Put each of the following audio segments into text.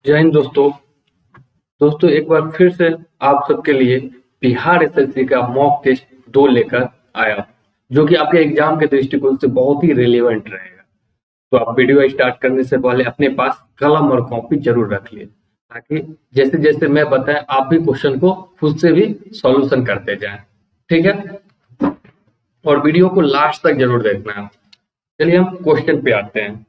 जय हिंद दोस्तों। एक बार फिर से आप सबके लिए बिहार एसएससी का मॉक टेस्ट 2 लेकर आया हूं, जो कि आपके एग्जाम के दृष्टिकोण से बहुत ही रिलेवेंट रहेगा। तो आप वीडियो स्टार्ट करने से पहले अपने पास कलम और कॉपी जरूर रख लिए, ताकि जैसे जैसे मैं बताएं आप भी क्वेश्चन को खुद से भी सॉल्यूशन करते जाएं। ठीक है, और वीडियो को लास्ट तक जरूर देखना है। चलिए हम क्वेश्चन पे आते हैं।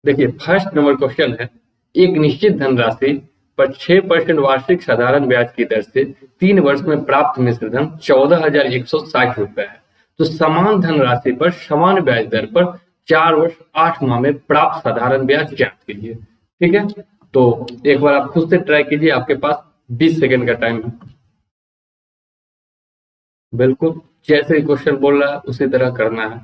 देखिए, फर्स्ट नंबर क्वेश्चन है, एक निश्चित धनराशि पर 6% वार्षिक साधारण ब्याज की दर से 3 वर्ष में प्राप्त मिश्र धन 14,160 रुपए है। तो समान धनराशि पर समान ब्याज दर पर 4 वर्ष 8 माह में प्राप्त साधारण ब्याज ज्ञात कीजिए। ठीक है, तो एक बार आप खुद से ट्राई कीजिए, आपके पास 20 सेकंड का टाइम है। बिल्कुल जैसे क्वेश्चन बोल रहा है उसी तरह करना है।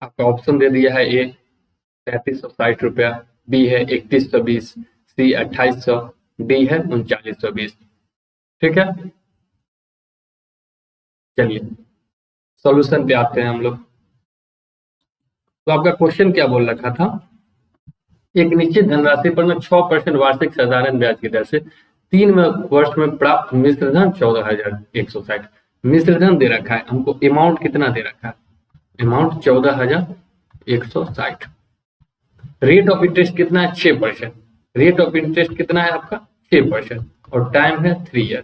आपका ऑप्शन दे दिया है, ए 3360 रुपया, बी है 3120, सी 2800, डी है 3920। ठीक है, चलिए सॉल्यूशन पे आते हैं हम लोग। तो आपका क्वेश्चन क्या बोल रखा था, एक निश्चित धनराशि पर में 6% वार्षिक साधारण ब्याज की दर से 3 वर्ष में प्राप्त मिश्र धन 14,160। मिश्र धन दे रखा है हमको, अमाउंट कितना दे रखा है, अमाउंट 14,160। रेट ऑफ इंटरेस्ट कितना है, 6%। रेट ऑफ इंटरेस्ट कितना है आपका, 6%, और टाइम है 3 ईयर।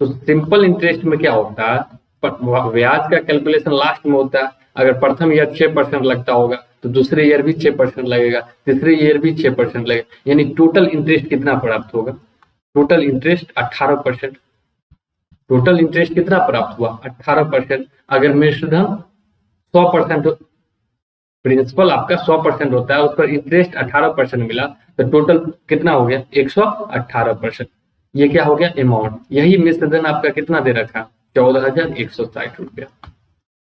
तो सिंपल इंटरेस्ट में क्या होता है, ब्याज का कैलकुलेशन लास्ट में होता है। अगर प्रथम ईयर 6% लगता होगा तो दूसरे ईयर भी 6% लगेगा, तीसरे ईयर भी 6% लगेगा, यानी टोटल इंटरेस्ट कितना प्राप्त होगा, टोटल इंटरेस्ट 18%। टोटल इंटरेस्ट कितना प्राप्त हुआ, 18%। अगर मिश्र धन 100%, प्रिंसिपल आपका 100% होता है, उस पर इंटरेस्ट 18% मिला, तो टोटल कितना हो गया, 118%। ये क्या हो गया, अमाउंट। यही मिश्र धन आपका कितना दे रखा, 14,160 रुपया।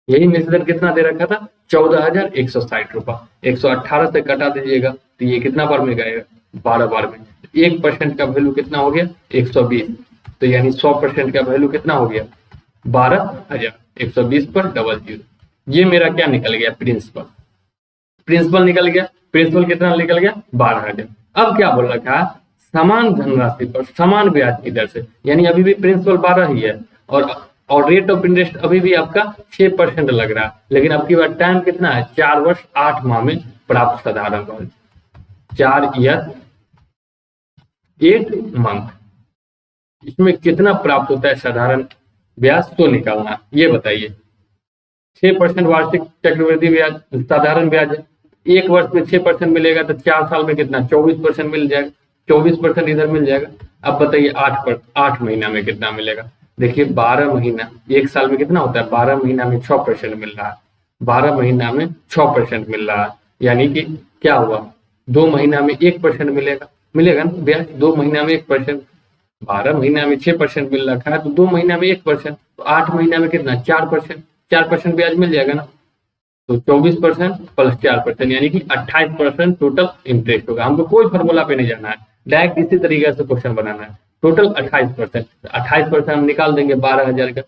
यही मिश्र धन कितना दे रखा था, 14,160 रुपया। 118 से कटा दीजिएगा तो ये कितना बार में गएगा, 12 बार में। 1% का वैल्यू कितना हो गया, 120। तो यानी 100% का वैल्यू कितना हो गया, 12,000। 120 पर डबल जीरो, ये मेरा क्या निकल गया, प्रिंसिपल। प्रिंसिपल निकल गया, प्रिंसिपल कितना निकल गया, 12,000। अब क्या बोल रखा है, समान धनराशि पर समान ब्याज की दर से, यानी अभी भी प्रिंसिपल 12 ही है, और रेट ऑफ इंटरेस्ट अभी भी आपका 6% लग रहा है, लेकिन आपकी बार टाइम कितना है, 4 वर्ष 8 माह में प्राप्त साधारण ब्याज, 4 ईयर 8 मंथ। इसमें कितना प्राप्त होता है साधारण ब्याज, तो निकालना, ये बताइए। 6% वार्षिक चक्रवृद्धि ब्याज साधारण ब्याज है, 1 वर्ष में 6% मिलेगा, तो 4 साल में कितना, 24% मिल जाएगा। 24% इधर मिल जाएगा। अब बताइए 8 महीना में कितना मिलेगा। देखिए 12 महीना, 1 साल में कितना होता है, 12 महीना में 6% मिल रहा है। 12 महीना में 6% मिल रहा है, यानी कि क्या हुआ, 2 महीना में 1% मिलेगा, मिलेगा ना ब्याज। 2 महीना में 1%, 12 महीना में 6% मिल रखा है, तो 2 महीना में 1%, तो 8 महीना में कितना, 4%। 4% ब्याज मिल जाएगा ना। तो 24% प्लस 4%, यानी कि 28% टोटल इंटरेस्ट होगा। हमको कोई फॉर्मूला पे नहीं जाना है, डायरेक्ट इसी तरीके से क्वेश्चन बनाना है। टोटल 28%, 28% हम निकाल देंगे 12,000 का,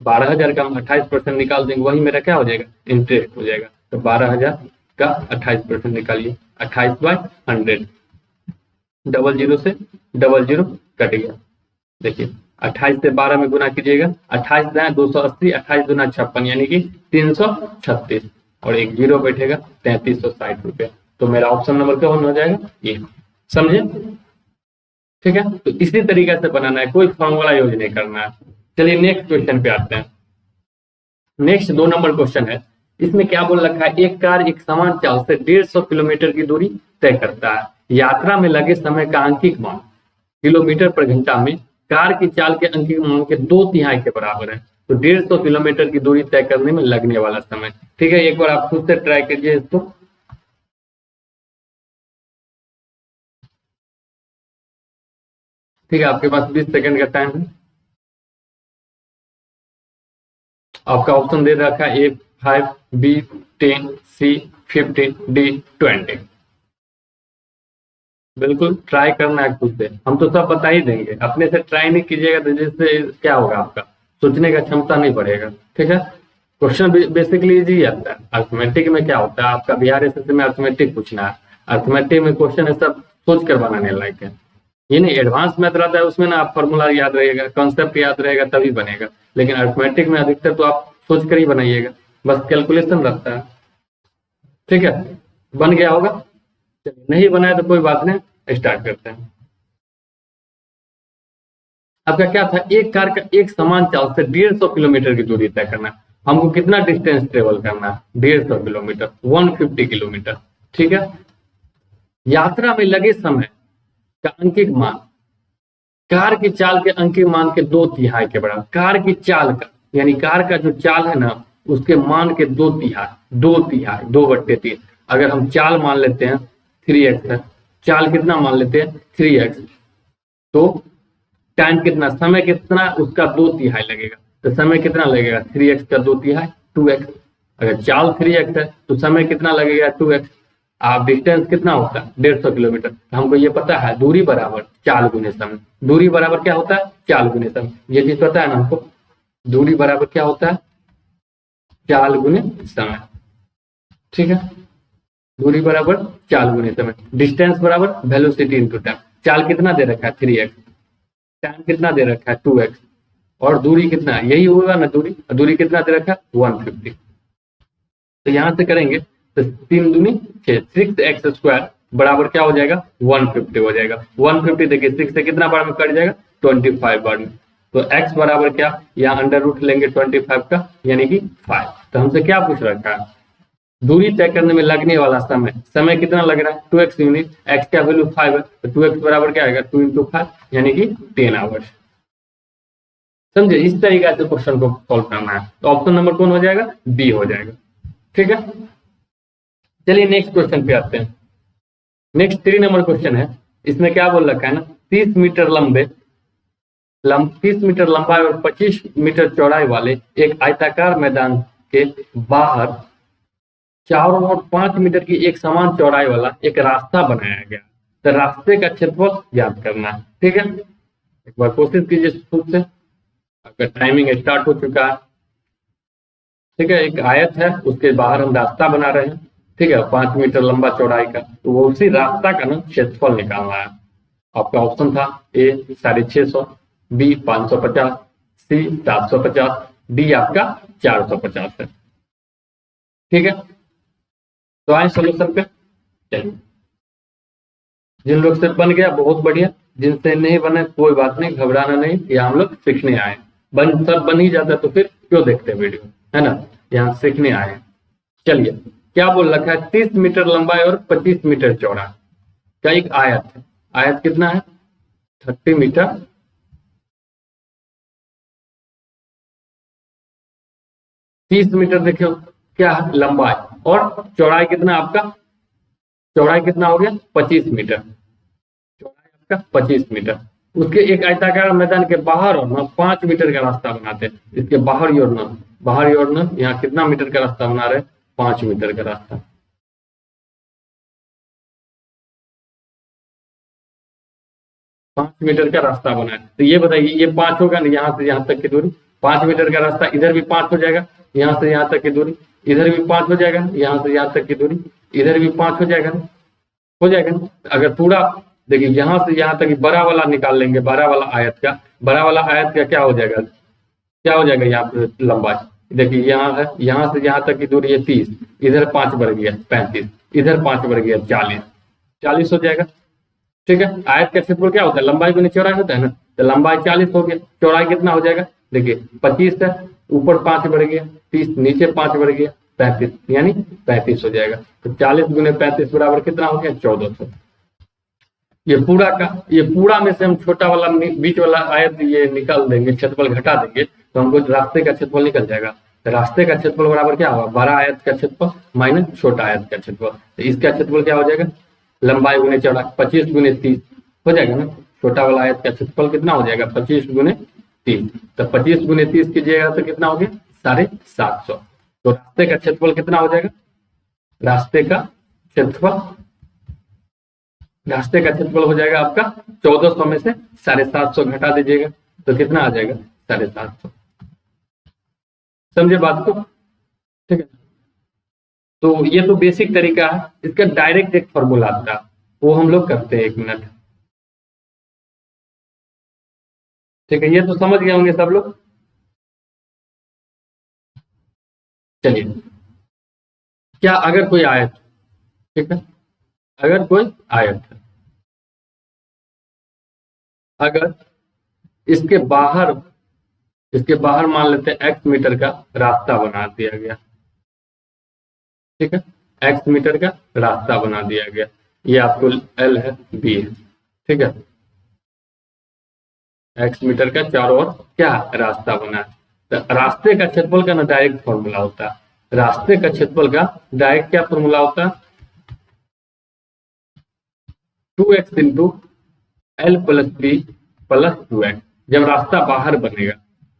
12,000 का हम 28% निकाल देंगे, वही मेरा क्या हो जाएगा, इंटरेस्ट हो जाएगा। तो 12,000 का 28% निकालिए, 28/100, डबल जीरो से डबल जीरो कट गया। देखिए 28 से 12 में गुना कीजिएगा, 28 दाएं 280, 28 दूना 56, यानी कि 336, और एक जीरो बैठेगा, 3360 रुपया। तो मेरा ऑप्शन नंबर क्या हो जाएगा, ये। समझे, ठीक है। तो इसी तरीके से बनाना है, कोई फॉर्मूला यूज नहीं करना है। चलिए नेक्स्ट क्वेश्चन पे आते हैं। नेक्स्ट 2 नंबर क्वेश्चन है, इसमें क्या बोल रखा है, एक कार एक समान चाल से 150 किलोमीटर की दूरी तय करता है। यात्रा में लगे समय का अंकित मान किलोमीटर पर घंटा में कार की चाल के अंकित मान के 2/3 के बराबर है। तो 150 किलोमीटर की दूरी तय करने में लगने वाला समय। ठीक है, एक बार आप खुद से ट्राई कीजिए इसको। ठीक है, आपके पास 20 सेकंड का टाइम है। आपका ऑप्शन दे रखा है, ए 5, बी 10, सी 15, डी 20। बिल्कुल ट्राई करना है खुद से, हम तो सब बता ही देंगे। अपने से ट्राई नहीं कीजिएगा तो जिससे क्या होगा, आपका सोचने का क्षमता नहीं बढ़ेगा। ठीक है, क्वेश्चन बेसिकली इजी आता है। अर्थमेटिक में क्या होता है, आपका बिहार एसएससी में अर्थमेटिक पूछना है। अर्थमेटिक में क्वेश्चन है सब सोच कर बनाने लायक है। ये नहीं एडवांस मैथ रहता है उसमें ना आप फॉर्मूला याद रहेगा, कॉन्सेप्ट याद रहेगा तभी बनेगा। लेकिन अर्थमेटिक में अधिकतर तो आप सोच कर ही बनाइएगा, बस कैलकुलेशन रहता है। ठीक है, बन गया होगा। चलिए, नहीं बनाया तो कोई बात नहीं, स्टार्ट करते हैं। आपका क्या था, एक कार का एक समान चाल से 150 किलोमीटर की दूरी तय करना है। हमको कितना डिस्टेंस ट्रेवल करना है, 150 किलोमीटर, 150 किलोमीटर। ठीक है, यात्रा में लगे समय का अंकित मान कार की चाल के अंकित मान के 2/3 के बराबर। कार की चाल का यानी कार का जो चाल है ना उसके मान के 2/3, 2/3, 2/3। अगर हम चाल मान लेते हैं 3x है, चाल कितना मान लेते हैं 3x, तो टाइम कितना, समय कितना, उसका 2/3 लगेगा। तो समय कितना लगेगा 3x का 2/3, 2x। अगर चाल 3x है तो समय कितना लगेगा 2x। आप डिस्टेंस कितना होता है 150 किलोमीटर। तो हमको ये पता है दूरी बराबर चाल गुने समय। दूरी बराबर क्या होता है, चाल गुने समय। ये चीज पता है ना हमको, दूरी बराबर क्या होता है, चाल गुने समय। ठीक है, दूरी बराबर चाल गुने समय। डिस्टेंस बराबर वेलोसिटी इंटू टाइम। चाल कितना दे रखा है 3x, टाइम कितना दे रखा है 2x, और दूरी कितना है, यही होगा ना दूरी। दूरी कितना दे रखा है 150। तो यहां से करेंगे तो 3 दूनी 6, 6x² बराबर क्या हो जाएगा 150 हो जाएगा। 150 देखिए 6 से कितना बार में कट जाएगा 25 बार में। तो x बराबर क्या, यहाँ अंडर रूट लेंगे 25 का यानी कि 5। तो हमसे क्या पूछ रखा है, दूरी तय करने में लगने वाला समय, समय कितना लग रहा है 2x यूनिट, x का वैल्यू 5 है तो 2x बराबर क्या आएगा 2 × 5 यानी कि 10 आवर्स। समझे, इस तरीके से क्वेश्चन को सॉल्व करना है। तो ऑप्शन नंबर कौन हो जाएगा, बी हो जाएगा। ठीक है, चलिए नेक्स्ट क्वेश्चन पे आते हैं। नेक्स्ट 3 नंबर क्वेश्चन है। इसमें क्या बोल रखा है ना, 30 मीटर लंबे 30 मीटर लंबाई और 25 मीटर चौड़ाई वाले एक आयताकार मैदान के बाहर चारों ओर 5 मीटर की एक समान चौड़ाई वाला एक रास्ता बनाया गया। तो रास्ते का क्षेत्रफल ज्ञात करना है। ठीक है, एक बार कोशिश कीजिए खुद से। आपका टाइमिंग स्टार्ट हो चुका है। ठीक है, एक आयत है उसके बाहर हम रास्ता बना रहे हैं। ठीक है, 5 मीटर लंबा चौड़ाई का, तो वो उसी रास्ता का ना क्षेत्रफल निकालना है। आपका ऑप्शन था ए 650, बी 550, सी 750, डी आपका 450 है। ठीक है, तो आए सोल्यूशन पे। चलिए, जिन लोग से बन गया बहुत बढ़िया, जिनसे नहीं बने कोई बात नहीं, घबराना नहीं, यहाँ हम लोग सीखने आए। सब बन ही जाता तो फिर क्यों देखते वीडियो, है ना, यहाँ सीखने आए। चलिए, क्या बोल रखा है, 30 मीटर लंबाई और 25 मीटर चौड़ा का एक आयत है। आयत कितना है 30 मीटर, 30 मीटर देखियो क्या है लंबाई, और चौड़ाई कितना आपका, चौड़ाई कितना हो गया 25 मीटर, चौड़ाई आपका 25 मीटर। उसके एक आयताकार मैदान के बाहर और ना 5 मीटर का रास्ता बनाते हैं। इसके बाहर और ना, बाहर और ना यहाँ कितना मीटर का रास्ता बना रहे, 5 मीटर का रास्ता। 5 मीटर का रास्ता बना है। तो ये बताइए, ये 5 होगा ना यहाँ से यहाँ तक की दूरी, 5 मीटर का रास्ता, इधर भी 5 हो जाएगा, यहाँ से यहाँ तक की दूरी, इधर भी 5 हो जाएगा, यहाँ से यहाँ तक की दूरी, इधर भी 5 हो जाएगा, हो जाएगा ना। अगर पूरा देखिए यहाँ से यहाँ तक बड़ा वाला निकाल लेंगे, बड़ा वाला आयत का, बड़ा वाला आयत का क्या हो जाएगा, क्या हो जाएगा यहाँ पे लंबाई, देखिए यहाँ है, यहाँ से यहाँ तक की दूरी है 30, इधर 5 बढ़ गया 35, इधर 5 बढ़ गया 40, 40 हो जाएगा। ठीक है, आयत का क्षेत्रफल क्या होता है, लंबाई गुने चौड़ाई होता है ना। तो लंबाई 40 हो गया, चौड़ाई कितना हो जाएगा, देखिए 25 है, ऊपर 5 बढ़ गया 30, नीचे 5 बढ़ गया 35, यानी 35 हो जाएगा। तो 40 गुने 35 बराबर कितना हो गया 1400। ये पूरा का, ये पूरा में से हम छोटा वाला बीच वाला आयत ये निकाल देंगे, क्षेत्रफल घटा देंगे तो हमको रास्ते का क्षेत्रफल निकल जाएगा। तो रास्ते का क्षेत्रफल बराबर क्या होगा, बड़ा आयत का क्षेत्रफल माइनस छोटा आयत का क्षेत्रफल। तो इसका क्षेत्रफल क्या हो जाएगा, लंबाई गुने चौड़ाई 25 गुने 30 हो जाएगा ना। छोटा वाला आयत का क्षेत्रफल कितना हो जाएगा 25 गुने 30। तो 25 गुने 30 कीजिएगा तो कितना हो गया 750। तो रास्ते का क्षेत्रफल कितना हो जाएगा, रास्ते का क्षेत्रफल, रास्ते का क्षेत्रफल हो जाएगा आपका 1400 में से 750 घटा दीजिएगा तो कितना आ जाएगा 750। समझे बात को। ठीक है। तो ये तो बेसिक तरीका है, इसका डायरेक्ट एक फॉर्मूला आता है, वो हम लोग करते हैं 1 मिनट। ठीक है, ये तो समझ गए होंगे सब लोग। चलिए, क्या अगर कोई आयत, ठीक है, अगर कोई आयत है, अगर इसके बाहर, इसके बाहर मान लेते हैं x मीटर का रास्ता बना दिया गया, ठीक है, x मीटर का रास्ता बना दिया गया, ये आपको L है, B है, ठीक है, x मीटर का चारों ओर क्या रास्ता बना है। तो रास्ते का क्षेत्रफल का ना डायरेक्ट फॉर्मूला होता है, रास्ते का क्षेत्रफल का डायरेक्ट क्या फॉर्मूला होता है, 2x into L plus B plus 2x। जब रास्ता बाहर बनेगा,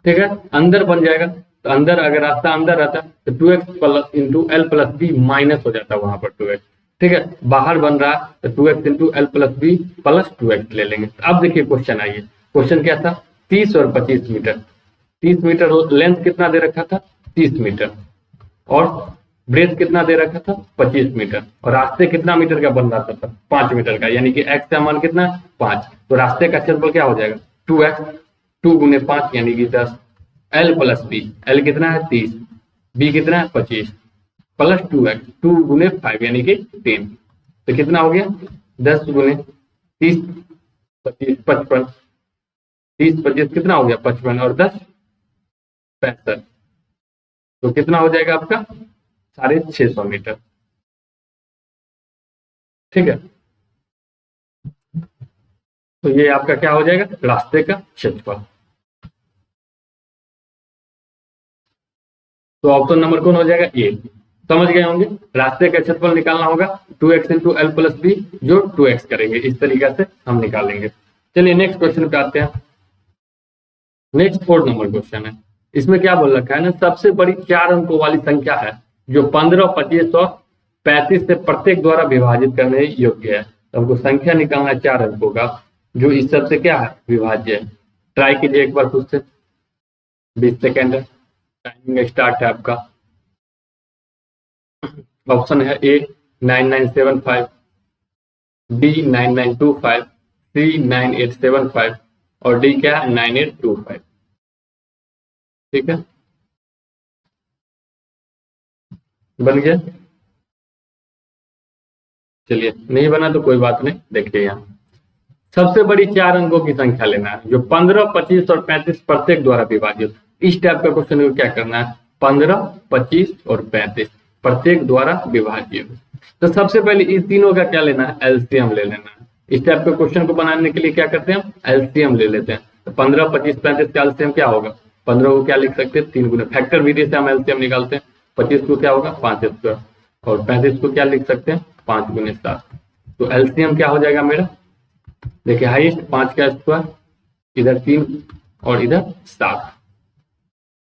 ठीक है, अंदर बन जाएगा तो अंदर, अगर रास्ता अंदर रहता तो 2x plus into L plus B minus हो जाता वहां पर 2x, ठीक है, बाहर बन रहा तो 2x into L plus B plus 2x ले लेंगे। अब देखिए क्वेश्चन आइए, क्वेश्चन क्या था, 30 और 25 मीटर, 30 मीटर लेंथ कितना दे रखा था, 30 मीटर, और ब्रेथ कितना दे रखा था, 25 मीटर, और रास्ते कितना मीटर का बन रहा था, 5 मीटर का, यानी कि x का मान कितना, 5। तो रास्ते का क्षेत्रफल क्या हो जाएगा, 2x, 2 गुने 5 यानी कि 10, एल प्लस बी, एल कितना है 30, बी कितना है 25, प्लस 2x, 2 गुने 5 यानी कि 3, तो कितना हो गया, 10 गुने 30, 25, 55, 30 25 कितना हो गया 55, और 10 65, तो कितना हो जाएगा आपका 650 मीटर, ठीक है। तो ये आपका क्या हो जाएगा, रास्ते का क्षेत्रफल। तो ऑप्शन नंबर कौन हो जाएगा, ए। समझ गए होंगे, रास्ते का क्षेत्रफल निकालना होगा 2x into L plus B, जो 2x करेंगे, इस तरीके से हम निकालेंगे। चलिए नेक्स्ट क्वेश्चन पे आते हैं। नेक्स्ट 4 नंबर क्वेश्चन है, इसमें क्या बोल रखा है ना, सबसे बड़ी 4 अंकों वाली संख्या है जो 15, 25 और 35 से प्रत्येक द्वारा विभाजित करने योग्य है। तो हमको संख्या निकालना है 4 अंकों का, जो इस सबसे क्या है, विभाज्य है। ट्राई कीजिए एक बार खुद से, 20 सेकेंड है, टाइमिंग स्टार्ट है आपका। ऑप्शन है ए 9975, बी 9925, सी 9875, और डी क्या है 9825, ठीक है, बन गया। चलिए नहीं बना तो कोई बात नहीं, देखिए यहाँ सबसे बड़ी 4 अंकों की संख्या लेना है जो 15, 25 और 35 प्रत्येक द्वारा विभाजित। इस टाइप का क्वेश्चन को क्या करना है, 15, 25 और 35 प्रत्येक द्वारा विभाजित। तो सबसे पहले इस तीनों का क्या लेना है, एलसीएम ले लेना है। इस टाइप के क्वेश्चन को बनाने के लिए क्या करते हैं, एलसीएम ले लेते हैं। तो 15, 25, 35 का एलसीएम क्या होगा, 15 को क्या लिख सकते हैं, 3 गुना, फैक्टर विधि से हम एलसीएम निकालते हैं। 25 को क्या होगा 5 स्क्वायर, और 35 को क्या लिख सकते हैं 5 गुने 7। तो एलसीएम क्या हो जाएगा मेरा, देखिए हाईएस्ट 5 का स्क्वायर, इधर 3 और इधर 7,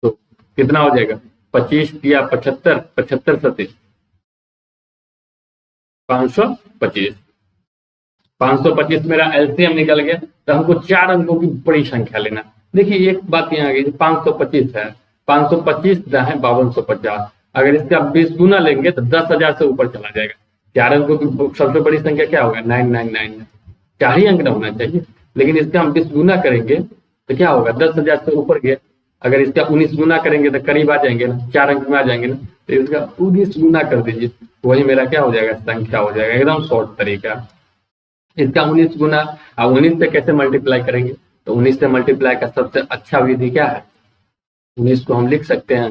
तो कितना हो जाएगा 25 या 75, 75 सती 525, 525 मेरा एलसीएम निकल गया। तो हमको 4 अंकों की बड़ी संख्या लेना। देखिए एक बात यहाँ आ गई, 525 है, 525 है 5250, अगर इसका 20 गुना लेंगे तो 10,000 से ऊपर चला जाएगा। 4 अंकों की सबसे बड़ी संख्या क्या होगा 999, 4 ही अंक ना होना चाहिए, लेकिन इसका हम 20 गुना करेंगे तो क्या होगा 10,000 से ऊपर गया। अगर इसका 19 गुना करेंगे तो करीब आ जाएंगे ना, 4 अंक में आ जाएंगे ना, तो इसका 19 गुना कर दीजिए, वही मेरा क्या हो जाएगा, संख्या हो जाएगा। एकदम शॉर्ट तरीका। इसका 19 गुना, अब 19 से कैसे मल्टीप्लाई करेंगे, तो 19 से मल्टीप्लाई का सबसे अच्छा विधि क्या है, 19 को हम लिख सकते हैं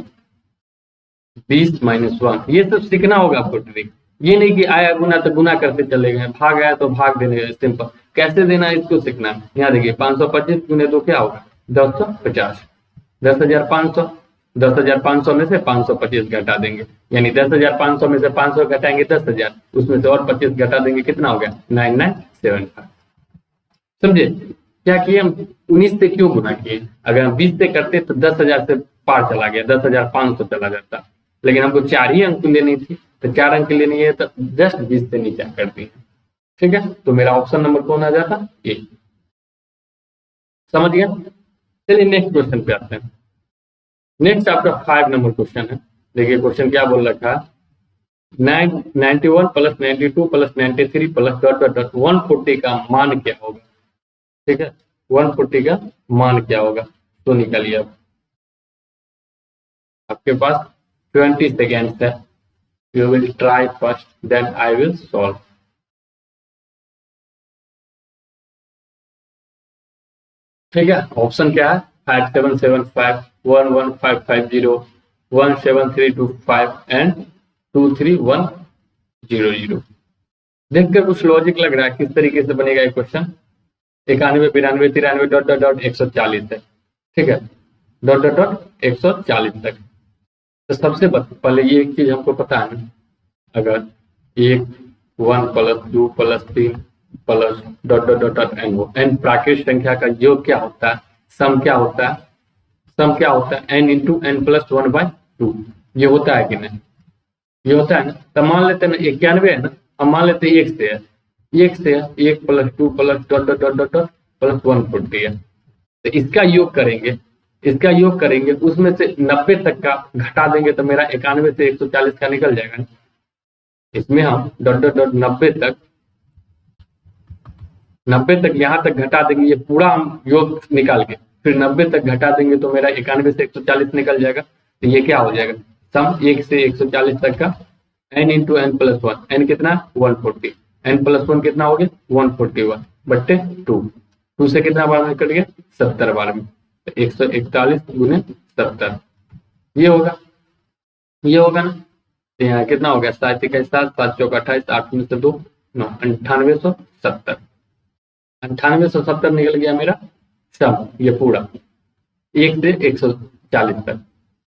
20 माइनस 1। ये सब सीखना होगा आपको ट्रिक, ये नहीं कि आया गुना तो गुना करते चले गए, भाग आया तो भाग देने, सिंपल कैसे देना है इसको सीखना है। यहाँ देखिए 525 गुने 2 क्या होगा 1050, 10,500, 10,500 में से 525 घटा देंगे, यानी 10,500 में से 500 घटाएंगे 10,000, उसमें से और 25 घटा देंगे, कितना हो गया 9975। समझे क्या किए हम, 19 से क्यों गुना किए, अगर हम 20 से करते तो 10,000 से पार चला गया, 10,500 चला जाता, लेकिन हमको 4 ही अंक लेनी थी, तो 4 अंक लेनी है तो जस्ट 20 से नीचे कर दी, ठीक है। तो मेरा ऑप्शन नंबर कौन आ जाता, ए। समझ गया। चलिए नेक्स्ट क्वेश्चन पे आते हैं। नेक्स्ट आपका 5 नंबर क्वेश्चन है। देखिए क्वेश्चन क्या बोल रखा है, 91 plus 92 plus 93 plus dot dot dot 140 का मान क्या होगा। ठीक है, 140 का मान क्या होगा, तो निकालिए अब। आपके पास 20 सेकेंड्स है। You will try first then I will solve. ठीक है, ऑप्शन क्या है, 5775 11550 17325 एंड 23100। देखकर कुछ लॉजिक लग रहा है, किस तरीके से बनेगा ये क्वेश्चन। 91 92 93 डॉट डॉट डॉट 140 है। ठीक है, डॉट डॉट डॉट 140 तक। तो सबसे पहले ये एक चीज हमको पता है ना, अगर एक 1 plus 2 plus 3 plus dot dot dot dot N हो, एन प्राकृतिक संख्या का योग क्या होता है, सम क्या होता है, सम क्या होता है एन इंटू एन प्लस 1/2। ये होता है कि नहीं, ये होता है ना। तो मान लेते हैं ना 91 है ना, अब मान लेते हैं 1 से है, 1 से है, 1 plus 2 plus dot dot dot dot plus 140 है। तो इसका योग करेंगे, इसका योग करेंगे, उसमें से 90 तक का घटा देंगे तो मेरा 91 से 140 का निकल जाएगा। इसमें हम डॉट डॉट डॉट 90 तक यहाँ तक घटा देंगे, ये पूरा हम योग निकाल के फिर 90 तक घटा देंगे तो मेरा 91 से 140 निकल जाएगा। तो ये क्या हो जाएगा, सम 1 से 140 तक का n into N plus 1, N कितना 140, एन प्लस 1 कितना हो गया 141 बट्टे 2 से कितना बार में कट गया 70 बार में, तो 141 गुने 70 ये होगा, ये होगा ना। तो यहाँ कितना हो गया 7 1 7 7 चौक 28 8 में से 2 9 9870, 9870 निकल गया मेरा सम, ये पूरा 1 से 140 तक।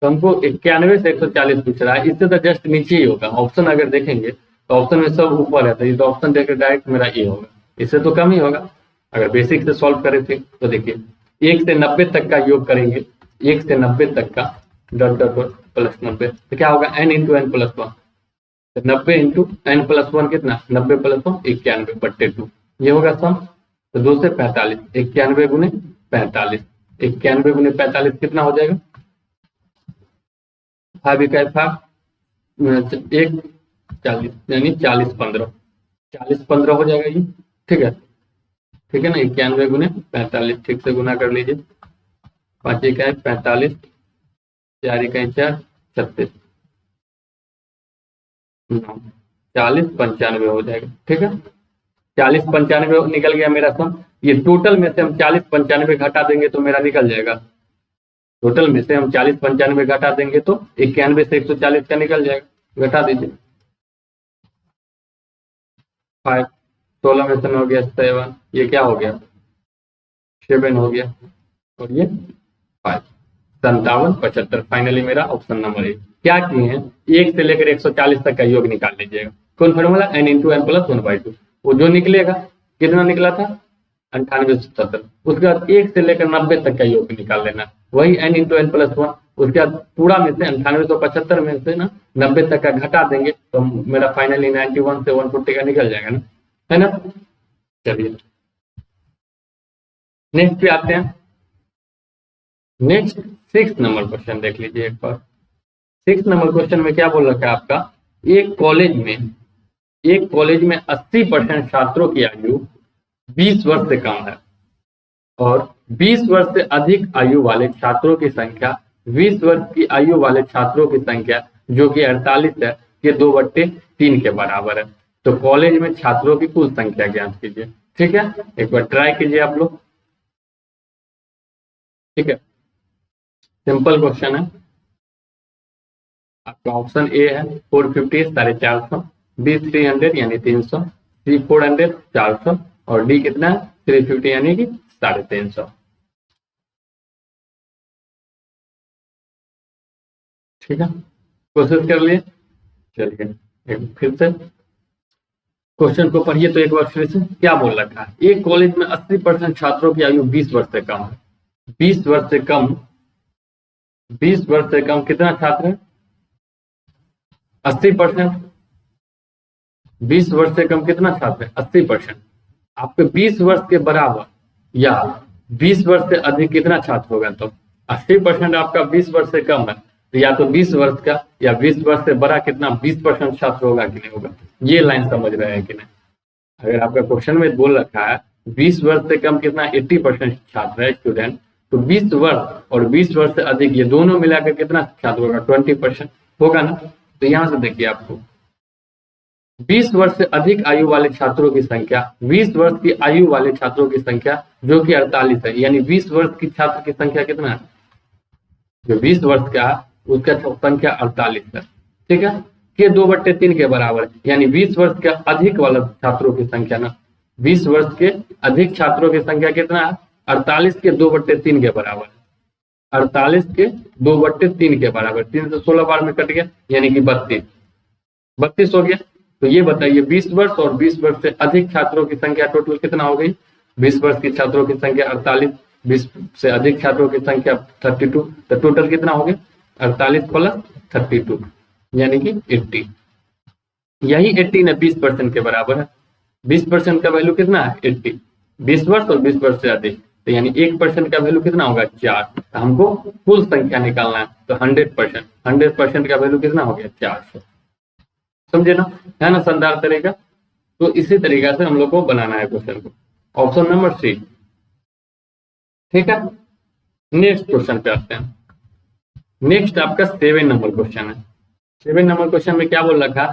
तो हमको 91 से 140 पूछ रहा है, इससे तो जस्ट नीचे ही होगा। ऑप्शन अगर देखेंगे तो ऑप्शन में सब ऊपर है, तो ये तो ऑप्शन देकर डायरेक्ट मेरा ये होगा, इससे तो कम ही होगा। अगर बेसिक से सॉल्व करे थे तो देखिए 1 से 90 तक का योग करेंगे, 1 से 90 तक का डॉट डॉट डॉट प्लस 90, तो क्या होगा n into N plus 1, 90 into N plus 1 कितना 90 प्लस 1 91 बट्टे 2, ये होगा सम। तो 2 से 45, 91 गुने 45, 91 गुने 45 कितना हो जाएगा 5 1 5 1 40 यानी 40 15 40 15 हो जाएगा ये। ठीक है, ठीक है ना, 91 गुने 45 ठीक से गुना कर लीजिए, 5 1 45 4 1 4 36 40 95 हो जाएगा। ठीक है, 40 95 निकल गया मेरा सम। ये टोटल में से हम 40 95 घटा देंगे तो मेरा निकल जाएगा, टोटल में से हम 40 95 घटा देंगे तो 91 से 140 का निकल जाएगा। घटा दीजिए, 5 16 में से 9 हो गया 7, ये क्या हो गया 7 हो गया, और ये 5 57 75। फाइनली मेरा ऑप्शन नंबर 1 क्या किए हैं, 1 से लेकर 140 तक का योग निकाल लीजिएगा। कौन formula n into N plus 1/2, वो जो निकलेगा कितना निकला था 9870, उसके बाद 1 से लेकर 90 तक का योग निकाल लेना, वही n इंटू एन प्लस 1, उसके बाद पूरा में से 9875 में से ना 90 तक का घटा देंगे तो मेरा फाइनली 91 से 140 का निकल जाएगा ना, है ना। चलिए नेक्स्ट पे आते हैं। नेक्स्ट 6 नंबर क्वेश्चन देख लीजिए एक बार। 6 नंबर क्वेश्चन में क्या बोल रखा है आपका, एक कॉलेज में 80% छात्रों की आयु 20 वर्ष से कम है और 20 वर्ष से अधिक आयु वाले छात्रों की संख्या 20 वर्ष की आयु वाले छात्रों की संख्या जो कि 48 है, ये 2/3 के बराबर है। तो कॉलेज में छात्रों की कुल संख्या ज्ञात कीजिए। ठीक है, एक बार ट्राई कीजिए आप लोग। ठीक है, सिंपल क्वेश्चन है। आपका ऑप्शन ए है 450 450, बी 300 यानी 300, सी 400 400 और डी कितना 350 यानी कि 350। ठीक है, कोशिश कर लिए। चलिए फिर से क्वेश्चन को पढ़िए तो एक बार फिर से क्या बोल रखा है, एक कॉलेज में 80% छात्रों की आयु 20 वर्ष से कम है। 20 वर्ष से कम, 20 वर्ष से कम कितना छात्र है 80%, 20 वर्ष से कम कितना छात्र है 80%। आपके 20 वर्ष के बराबर या 20 वर्ष से अधिक कितना छात्र होगा, तो 80% आपका 20 वर्ष से कम है तो या तो 20 वर्ष का या 20 वर्ष से बड़ा कितना 20% छात्र होगा कि नहीं होगा। ये लाइन समझ रहे हैं कि नहीं। अगर आपका क्वेश्चन में बोल रखा है 20 वर्ष से कम कितना 80% छात्र है स्टूडेंट, तो 20 वर्ष और 20 वर्ष से अधिक ये दोनों मिलाकर कितना छात्र होगा 20% होगा ना। तो यहाँ से देखिए आपको 20 वर्ष से अधिक आयु वाले छात्रों की संख्या, 20 वर्ष की आयु वाले छात्रों की संख्या जो कि 48 है, यानी 20 वर्ष की छात्र की संख्या कितना है, जो 20 वर्ष का है उसका संख्या 48 है, ठीक है, के 2/3 के बराबर, यानी 20 वर्ष के अधिक वाला छात्रों की संख्या ना, 20 वर्ष के अधिक छात्रों की संख्या कितना है 48 के 2/3 के बराबर, 48 के 2/3 के बराबर, 3 से 16 बार में कट गया यानी कि 32 हो गया। तो ये बताइए 20 वर्ष और 20 वर्ष से अधिक छात्रों की संख्या टोटल कितना हो गई, 20 वर्ष की छात्रों की संख्या 48, 20 से अधिक छात्रों की संख्या 32, तो टोटल कितना हो गया 48 प्लस 32 यानी कि 80। यही 80 ने 20% के बराबर है, 20% का वैल्यू कितना है 80, 20 वर्ष और 20 वर्ष से अधिक, तो यानी 1% का वैल्यू कितना होगा 4। तो हमको कुल संख्या निकालना है, तो 100% का वैल्यू कितना हो गया 400। समझे ना, है ना शानदार तरीका। तो इसी तरीका से हम लोग को बनाना है क्वेश्चन को। ऑप्शन नंबर सी, ठीक है। नेक्स्ट क्वेश्चन पे आते हैं। नेक्स्ट आपका 7 नंबर क्वेश्चन है। 7 नंबर क्वेश्चन में क्या बोल रखा,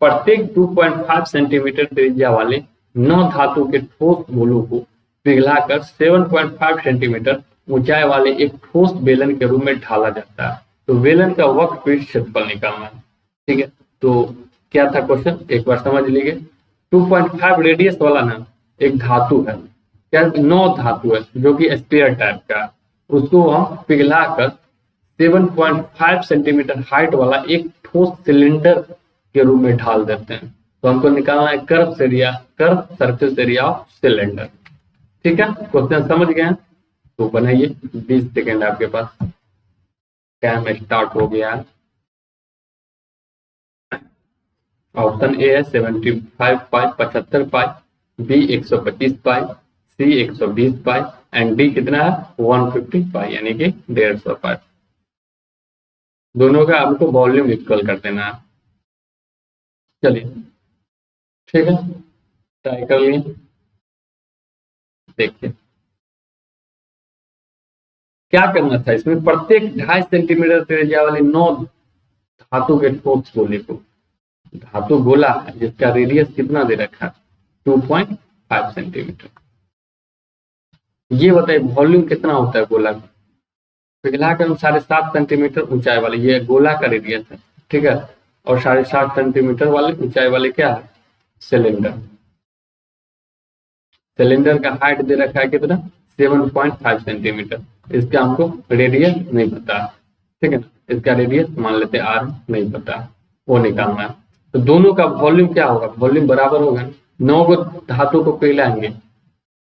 प्रत्येक 2.5 सेंटीमीटर त्रिज्या वाले 9 धातु के ठोस गोलों को पिघलाकर 7.5 सेंटीमीटर ऊंचाई वाले एक ठोस बेलन के रूप में ढाला जाता है। तो बेलन का वक्रपीठ क्षेत्रफल निकालना है, ठीक है। तो क्या था क्वेश्चन, एक बार समझ लीजिए। 2.5 रेडियस वाला ना एक धातु है, क्या 9 धातु है जो कि स्फीयर टाइप का, उसको हम पिघला कर 7.5 सेंटीमीटर हाइट वाला एक ठोस सिलेंडर के रूप में ढाल देते हैं। तो हमको निकालना है curve surface area of cylinder, ठीक है। क्वेश्चन समझ गए हैं, तो बनाइए। 20 सेकेंड आपके पास, टाइम स्टार्ट हो गया है। ऑप्शन ए है 75 pi 75 pi, B 125 pi, C 120 pi and D कितना है 150 पाई यानी कि 150 पाई। दोनों का आपको वॉल्यूम इक्वल कर देना है। चलिए ठीक है, ट्राई कर लिए। देखिए क्या करना था इसमें, प्रत्येक 2.5 सेंटीमीटर त्रिज्या वाली 9 धातु के ठोस गोले को, धातु गोला है जिसका रेडियस कितना दे रखा है 2.5 सेंटीमीटर। ये बताइए वॉल्यूम कितना होता है गोला का, पिघला कर 7.5 सेंटीमीटर ऊंचाई वाले, ये गोला का रेडियस है, ठीक है। और 7.5 सेंटीमीटर वाले ऊंचाई वाले क्या है सिलेंडर। सिलेंडर का हाइट दे रखा है कितना 7.5 सेंटीमीटर। इसका हमको रेडियस नहीं पता, ठीक है ना, इसका रेडियस मान लेते आर नहीं पता, वो निकालना है। तो दोनों का वॉल्यूम क्या होगा, वॉल्यूम बराबर होगा। 9 को धातु को पिघलाएंगे,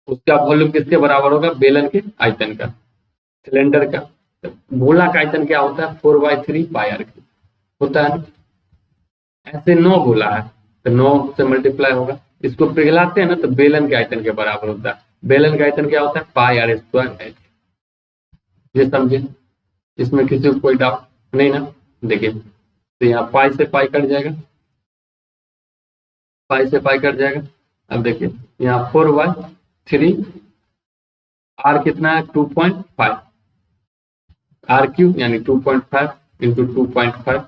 उसका वॉल्यूम किसके बराबर होगा, बेलन के आयतन का। सिलेंडर का गोला का आयतन क्या होता है 4/3 पाई आर क्यूब होता है ना। ऐसे 9 गोला है तो 9 से मल्टीप्लाई होगा, इसको पिघलाते हैं ना तो बेलन के आयतन के बराबर होता है। बेलन का आयतन क्या होता है पाई आर स्क्वायर एच। ये समझे, इसमें किसी को कोई डाउट नहीं ना। देखिए तो यहाँ पाई से पाई कट जाएगा, पाई से पाई कट जाएगा। अब देखिए यहाँ 4/3 आर कितना है 2.5, आर क्यूब यानी 2.5 इंटू 2.5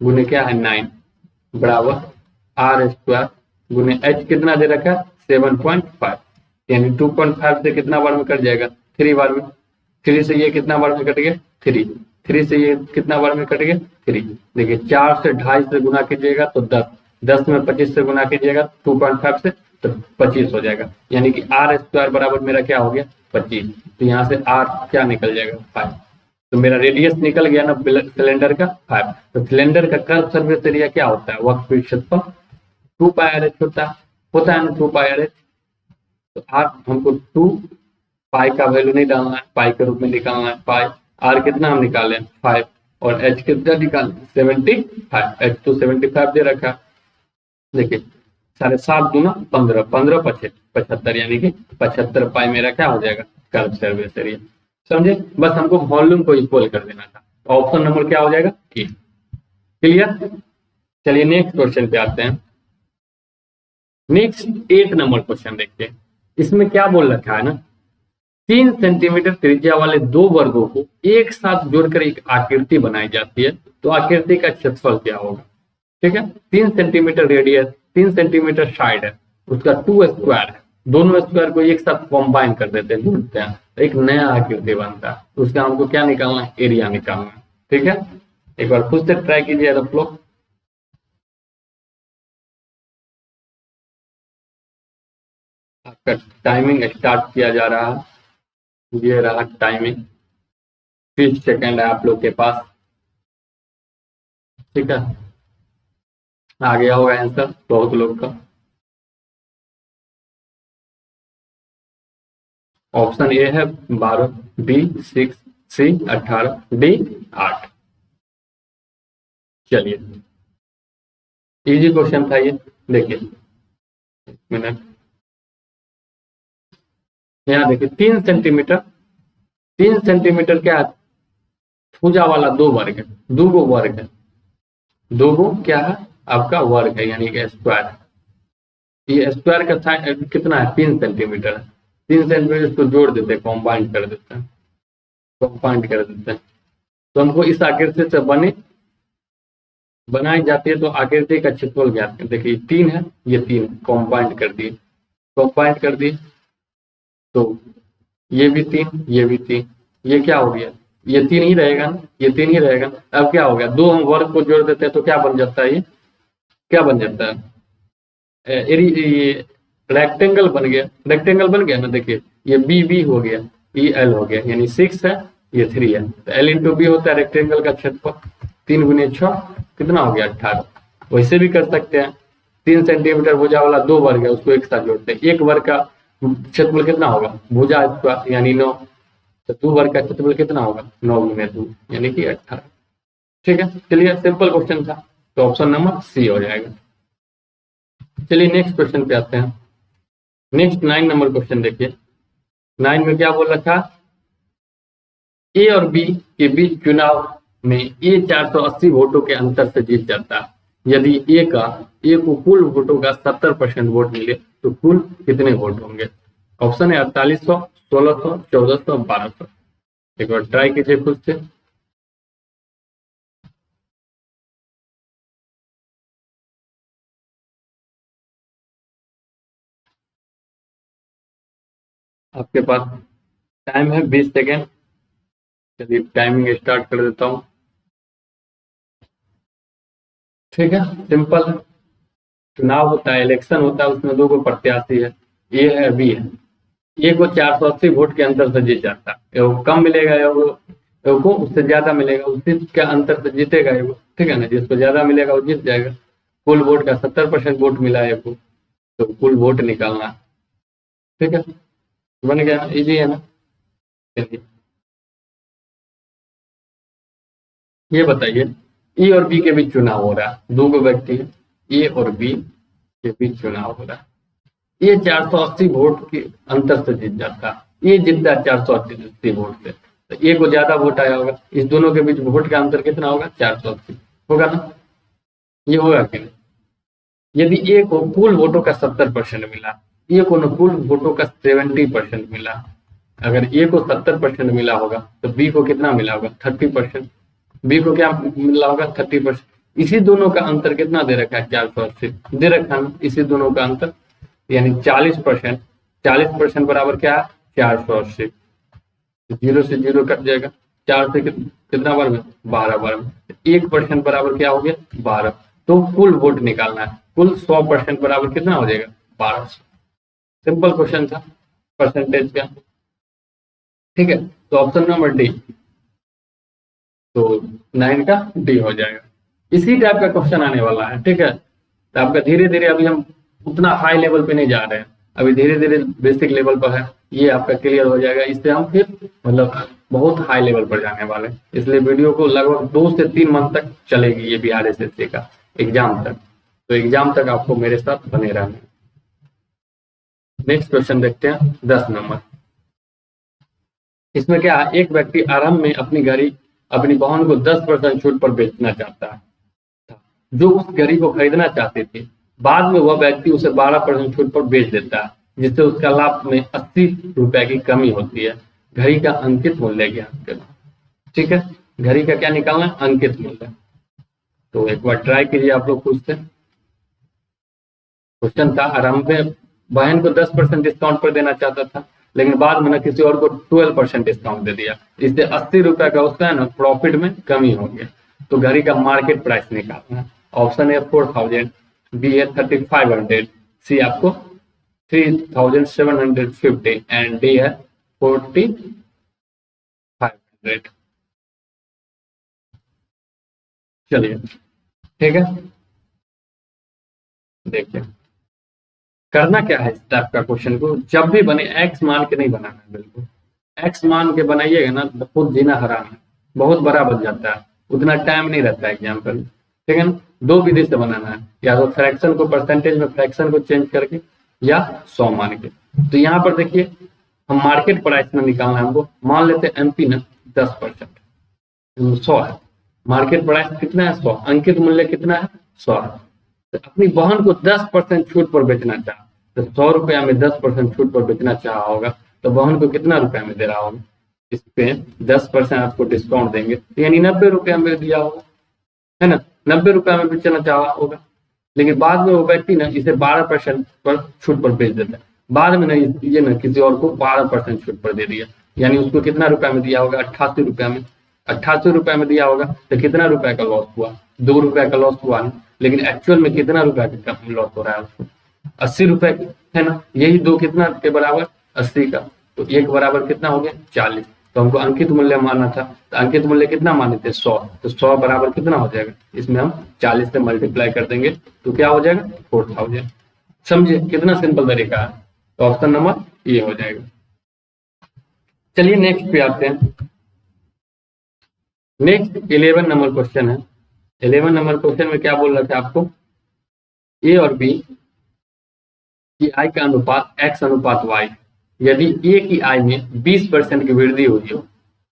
गुने क्या है 9 बराबर आर स्क्वायर गुने एच कितना दे रखा है 7.5, यानी 2.5 से कितना बार में कट जाएगा 3 बार में। 3 से ये कितना बार में कट गया 3 से ये कितना बार में कट गया 3। देखिए 4 से 2.5 से गुना कीजिएगा तो 10 में 25 से गुना कीजिएगा 2.5 से तो 25 हो जाएगा, यानी कि आर स्क्वायर बराबर मेरा क्या हो गया 25। तो यहाँ से आर क्या निकल जाएगा 5। तो मेरा रेडियस निकल गया ना सिलेंडर का 5। तो सिलेंडर का कर्व सरफेस एरिया क्या होता है वक्रपीठ क्षेत्रफल 2 पाई आर एच होता है ना 2 पाई आर एच। तो आर हमको 2 पाई का वैल्यू नहीं डालना है, पाई के रूप में निकालना है। पाई आर कितना हम निकाले 5 और एच कितना निकाले 75। एच तो 75 दे रखा। देखिए 7.5 दूना 15, 15 75 यानी कि 75 पाई मेरा क्या हो जाएगा कर्व सरफेस एरिया। समझे, बस हमको वॉल्यूम को इक्वल कर देना था। ऑप्शन नंबर क्या हो जाएगा ए। क्लियर। चलिए नेक्स्ट क्वेश्चन पे आते हैं। नेक्स्ट 8 नंबर क्वेश्चन देखते हैं। इसमें क्या बोल रखा है ना, 3 सेंटीमीटर त्रिज्या वाले दो वर्गों को एक साथ जोड़कर एक आकृति बनाई जाती है, तो आकृति का क्षेत्रफल क्या होगा। ठीक है, 3 सेंटीमीटर रेडियस, 3 सेंटीमीटर साइड है, उसका 2 स्क्वायर है, दोनों स्क्वायर को एक साथ कॉम्बाइन कर देते हैं, जोड़ते हैं, तो एक नया आकृति बनता है। तो उसका हमको क्या निकालना है, एरिया निकालना है। ठीक है, एक बार खुद से ट्राई कीजिए आप लोग। आपका टाइमिंग स्टार्ट किया जा रहा है, ये रहा टाइमिंग, 30 सेकेंड है आप लोग के पास। ठीक है, आ गया होगा आंसर बहुत लोग का। ऑप्शन ए है 12, बी 6, सी 18, डी 8। चलिए इजी क्वेश्चन था ये, देखिए एक मिनट। यहाँ देखिए 3 सेंटीमीटर, 3 सेंटीमीटर क्या है, भुजा वाला दो वर्ग है, दो गो वर्ग है, दो गो क्या है आपका वर्ग है, यानी कि स्क्वायर है। ये स्क्वायर का साइज कितना है, 3 सेंटीमीटर है। 3 सेंटीमीटर इसको जोड़ देते हैं, कॉम्बाइंड कर देते हैं, कॉम्बाइंड कर देते हैं, तो हमको इस आकृति से बनाई जाती है। तो आकृति का क्षेत्रफल ज्ञात कर, देखिए 3 है, ये 3 कॉम्बाइंड कर दिए, कॉम्बाइंड कर दिए, तो ये भी 3, ये भी 3, ये क्या हो गया, ये 3 ही रहेगा ना, ये 3 ही रहेगा। अब क्या हो गया, दो हम वर्ग को जोड़ देते हैं तो क्या बन जाता है, ये क्या बन जाता है, ये रेक्टेंगल बन गया, रेक्टेंगल बन गया ना। देखिए ये बी बी हो गया, ई एल हो गया, यानी 6 है, ये 3 है, तो एल इंटू बी होता है रेक्टेंगल का क्षेत्रफल। 3 गुने 6 कितना हो गया, 18। वैसे भी कर सकते हैं, 3 सेंटीमीटर भुजा वाला दो वर्ग है, उसको एक साथ जोड़ते हैं, एक वर्ग का क्षेत्रफल कितना होगा, भुजा स्क्वायर यानी 9, तो 2 वर्ग का क्षेत्रफल कितना होगा, 9 गुने 2 यानी कि 18। ठीक है, चलिए सिंपल क्वेश्चन था, तो ऑप्शन नंबर सी हो जाएगा। चलिए नेक्स्ट क्वेश्चन पे आते हैं। नेक्स्ट 9 नंबर क्वेश्चन देखिए। 9 में क्या बोल रखा, ए और बी के बीच चुनाव में ए 480 वोटों के अंतर से जीत जाता है। यदि ए को कुल वोटों का 70% वोट मिले तो कुल कितने वोट होंगे। ऑप्शन है 4800, 1600, 1400, 1200। एक बार ट्राई कीजिए खुद से। आपके पास टाइम है 20 सेकेंड। चलिए टाइमिंग स्टार्ट कर देता हूँ। ठीक है, सिंपल है, चुनाव होता है, इलेक्शन होता है, उसमें दो को प्रत्याशी है, ए है बी है। ए को 480 वोट के अंतर से जीत जाता है, एगो कम मिलेगा, एगो को उससे ज्यादा मिलेगा, उसी के अंतर से जीतेगा एगो। ठीक है ना, जिसको ज्यादा मिलेगा वो जीत जाएगा। कुल वोट का 70% वोट मिला है एगो, तो कुल वोट निकालना। ठीक है, बन गया, इजी है ना। चलिए ये बताइए, ए और बी के बीच चुनाव हो रहा है, दो गो व्यक्ति है, ए और बी के बीच चुनाव हो रहा है। ये 480 वोट के अंतर से जीत जाता है, ये जीतता है 480 वोट से, तो ए को ज्यादा वोट आया होगा, इस दोनों के बीच वोट का अंतर कितना होगा, 480 होगा ना, ये होगा कि नहीं। यदि ए को कुल वोटों का 70% मिला, ए को न कुल वोटों का 70% मिला, अगर ए को 70% मिला होगा तो बी को कितना मिला होगा, 30%। बी को क्या मिला होगा, 30%। इसी दोनों का अंतर कितना दे रखा है, 480 दे रखा है, इसी दोनों का अंतर यानी 40%। 40% बराबर क्या है, 480। जीरो से जीरो कट जाएगा, 4 से कितना बार में, 12 बार में, 1% बराबर क्या हो गया, 12। तो कुल वोट निकालना है, कुल 100% बराबर कितना हो जाएगा, 1200। सिंपल क्वेश्चन था परसेंटेज का। ठीक है, तो ऑप्शन नंबर डी, तो 9 का डी हो जाएगा। इसी टाइप का क्वेश्चन आने वाला है। ठीक है, तो आपका धीरे धीरे, अभी हम उतना हाई लेवल पे नहीं जा रहे हैं, अभी धीरे धीरे बेसिक लेवल पर है, ये आपका क्लियर हो जाएगा। इससे हम फिर मतलब बहुत हाई लेवल पर जाने वाले हैं, इसलिए वीडियो को लगभग 2 से 3 मंथ तक चलेगी ये बिहार एसएससी का एग्जाम तक, तो एग्जाम तक आपको मेरे साथ बने रहना। नेक्स्ट क्वेश्चन देखते हैं 10 नंबर। इसमें क्या है, एक व्यक्ति आरंभ में अपनी गाड़ी अपनी बहन को 10% छूट पर बेचना चाहता था। जो उस घड़ी को खरीदना चाहते थे, बाद में वह व्यक्ति उसे 12% छूट पर बेच देता है, जिससे उसका लाभ में 80 रुपए की कमी होती है। घड़ी का अंकित मूल्य ज्ञात करना। ठीक है, घड़ी का क्या निकालना है? अंकित मूल्य। तो एक बार ट्राई कीजिए आप लोग खुद से। क्वेश्चन था, आरंभ में बहन को 10% डिस्काउंट पर देना चाहता था, लेकिन बाद में ना किसी और को 12% डिस्काउंट दे दिया। इससे 80 रुपए का उसका है ना प्रॉफिट में कमी हो गया। तो घड़ी का मार्केट प्राइस निकालना है। ऑप्शन है 4000, बी है 3500, सी आपको 3750 एंड डी है 4500। चलिए ठीक है, देखिए करना क्या है इस टाइप का क्वेश्चन को। जब भी बने एक्स मान के नहीं बनाना है, बिल्कुल एक्स मान के बनाइएगा ना बहुत जीना हराम है, बहुत बड़ा बन जाता है, उतना टाइम नहीं रहता है एग्जाम पर। ठीक है ना, दो विधि से बनाना है, या तो फ्रैक्शन को परसेंटेज में फ्रैक्शन को चेंज करके, या 100 मान के। तो यहाँ पर देखिए हम मार्केट प्राइस में निकालना है हमको। मान लेते हैं एमपी ना 10%, 100 है। मार्केट प्राइस कितना है? 100। अंकित मूल्य कितना है? 100 है। तो अपनी बहन को 10% छूट पर बेचना चाहा, तो 100 रुपया में 10% छूट पर बेचना चाहा होगा, तो बहन को कितना रुपया में दे रहा होगा? इस पे 10% आपको डिस्काउंट देंगे, यानी 90 रुपया में दिया होगा, है ना, 90 रुपया में बेचना चाहा होगा। लेकिन बाद में वो व्यक्ति ना इसे 12% पर छूट पर बेच देता है। बाद में ना ये ना किसी और को 12% छूट पर दे दिया, यानी उसको कितना रुपया में दिया होगा? 88 रुपया में। 88 रुपया में दिया होगा तो कितना रुपया का लॉस हुआ? 2 रुपया का लॉस हुआ ना। लेकिन एक्चुअल में कितना रुपया का लॉस हो रहा है उसको? 80 रुपए, है ना। यही दो कितना के बराबर? 80 का। तो एक बराबर कितना हो गया? 40। तो हमको अंकित मूल्य मानना था, तो अंकित मूल्य कितना माने थे? 100। तो 100 बराबर कितना हो जाएगा? इसमें हम 40 से मल्टीप्लाई कर देंगे तो क्या हो जाएगा? 4000। समझे कितना सिंपल तरीका है? तो ऑप्शन नंबर ये हो जाएगा। चलिए नेक्स्ट पे आते हैं। नेक्स्ट 11 नंबर क्वेश्चन है। 11 नंबर क्वेश्चन में क्या बोल रहा था आपको? ए और बी की आय का अनुपात x अनुपात y। यदि ए की आय में 20% की वृद्धि हुई हो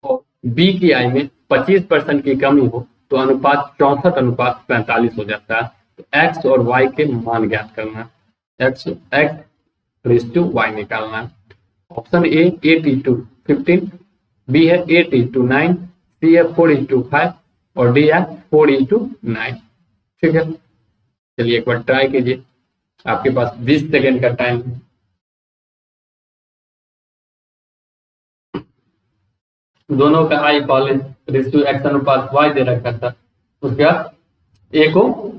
और बी की आय में 25% की कमी हो, तो अनुपात 64:45 हो जाता है। तो x और y के मान ज्ञात करना है। x/y निकालना है। ऑप्शन ए 8:15, बी है 8:9, सी है 4:5 और डी है 4:9। ठीक है, चलिए एक बार ट्राई कीजिए। आपके पास 20 सेकेंड का टाइम है। दोनों का आई पहले रेशियो x अनुपात y दे रखा था, उसके बाद ए को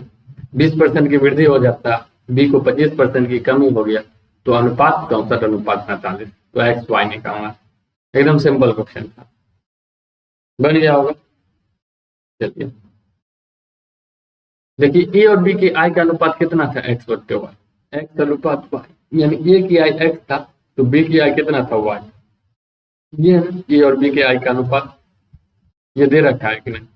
20% की वृद्धि हो जाता है, बी को 25% की कमी हो गया, तो अनुपात 64:45। तो एक्स वाई निकालना। एकदम सिंपल क्वेश्चन था, बन गया होगा। चलिए देखिए, ए और बी की आय का अनुपात कितना था? x/y। एक्स अनुपात वाई, यानी ए की आय x था तो बी की आय कितना था? y। ये ए और बी के आय का अनुपात ये दे रखा है कि नहीं?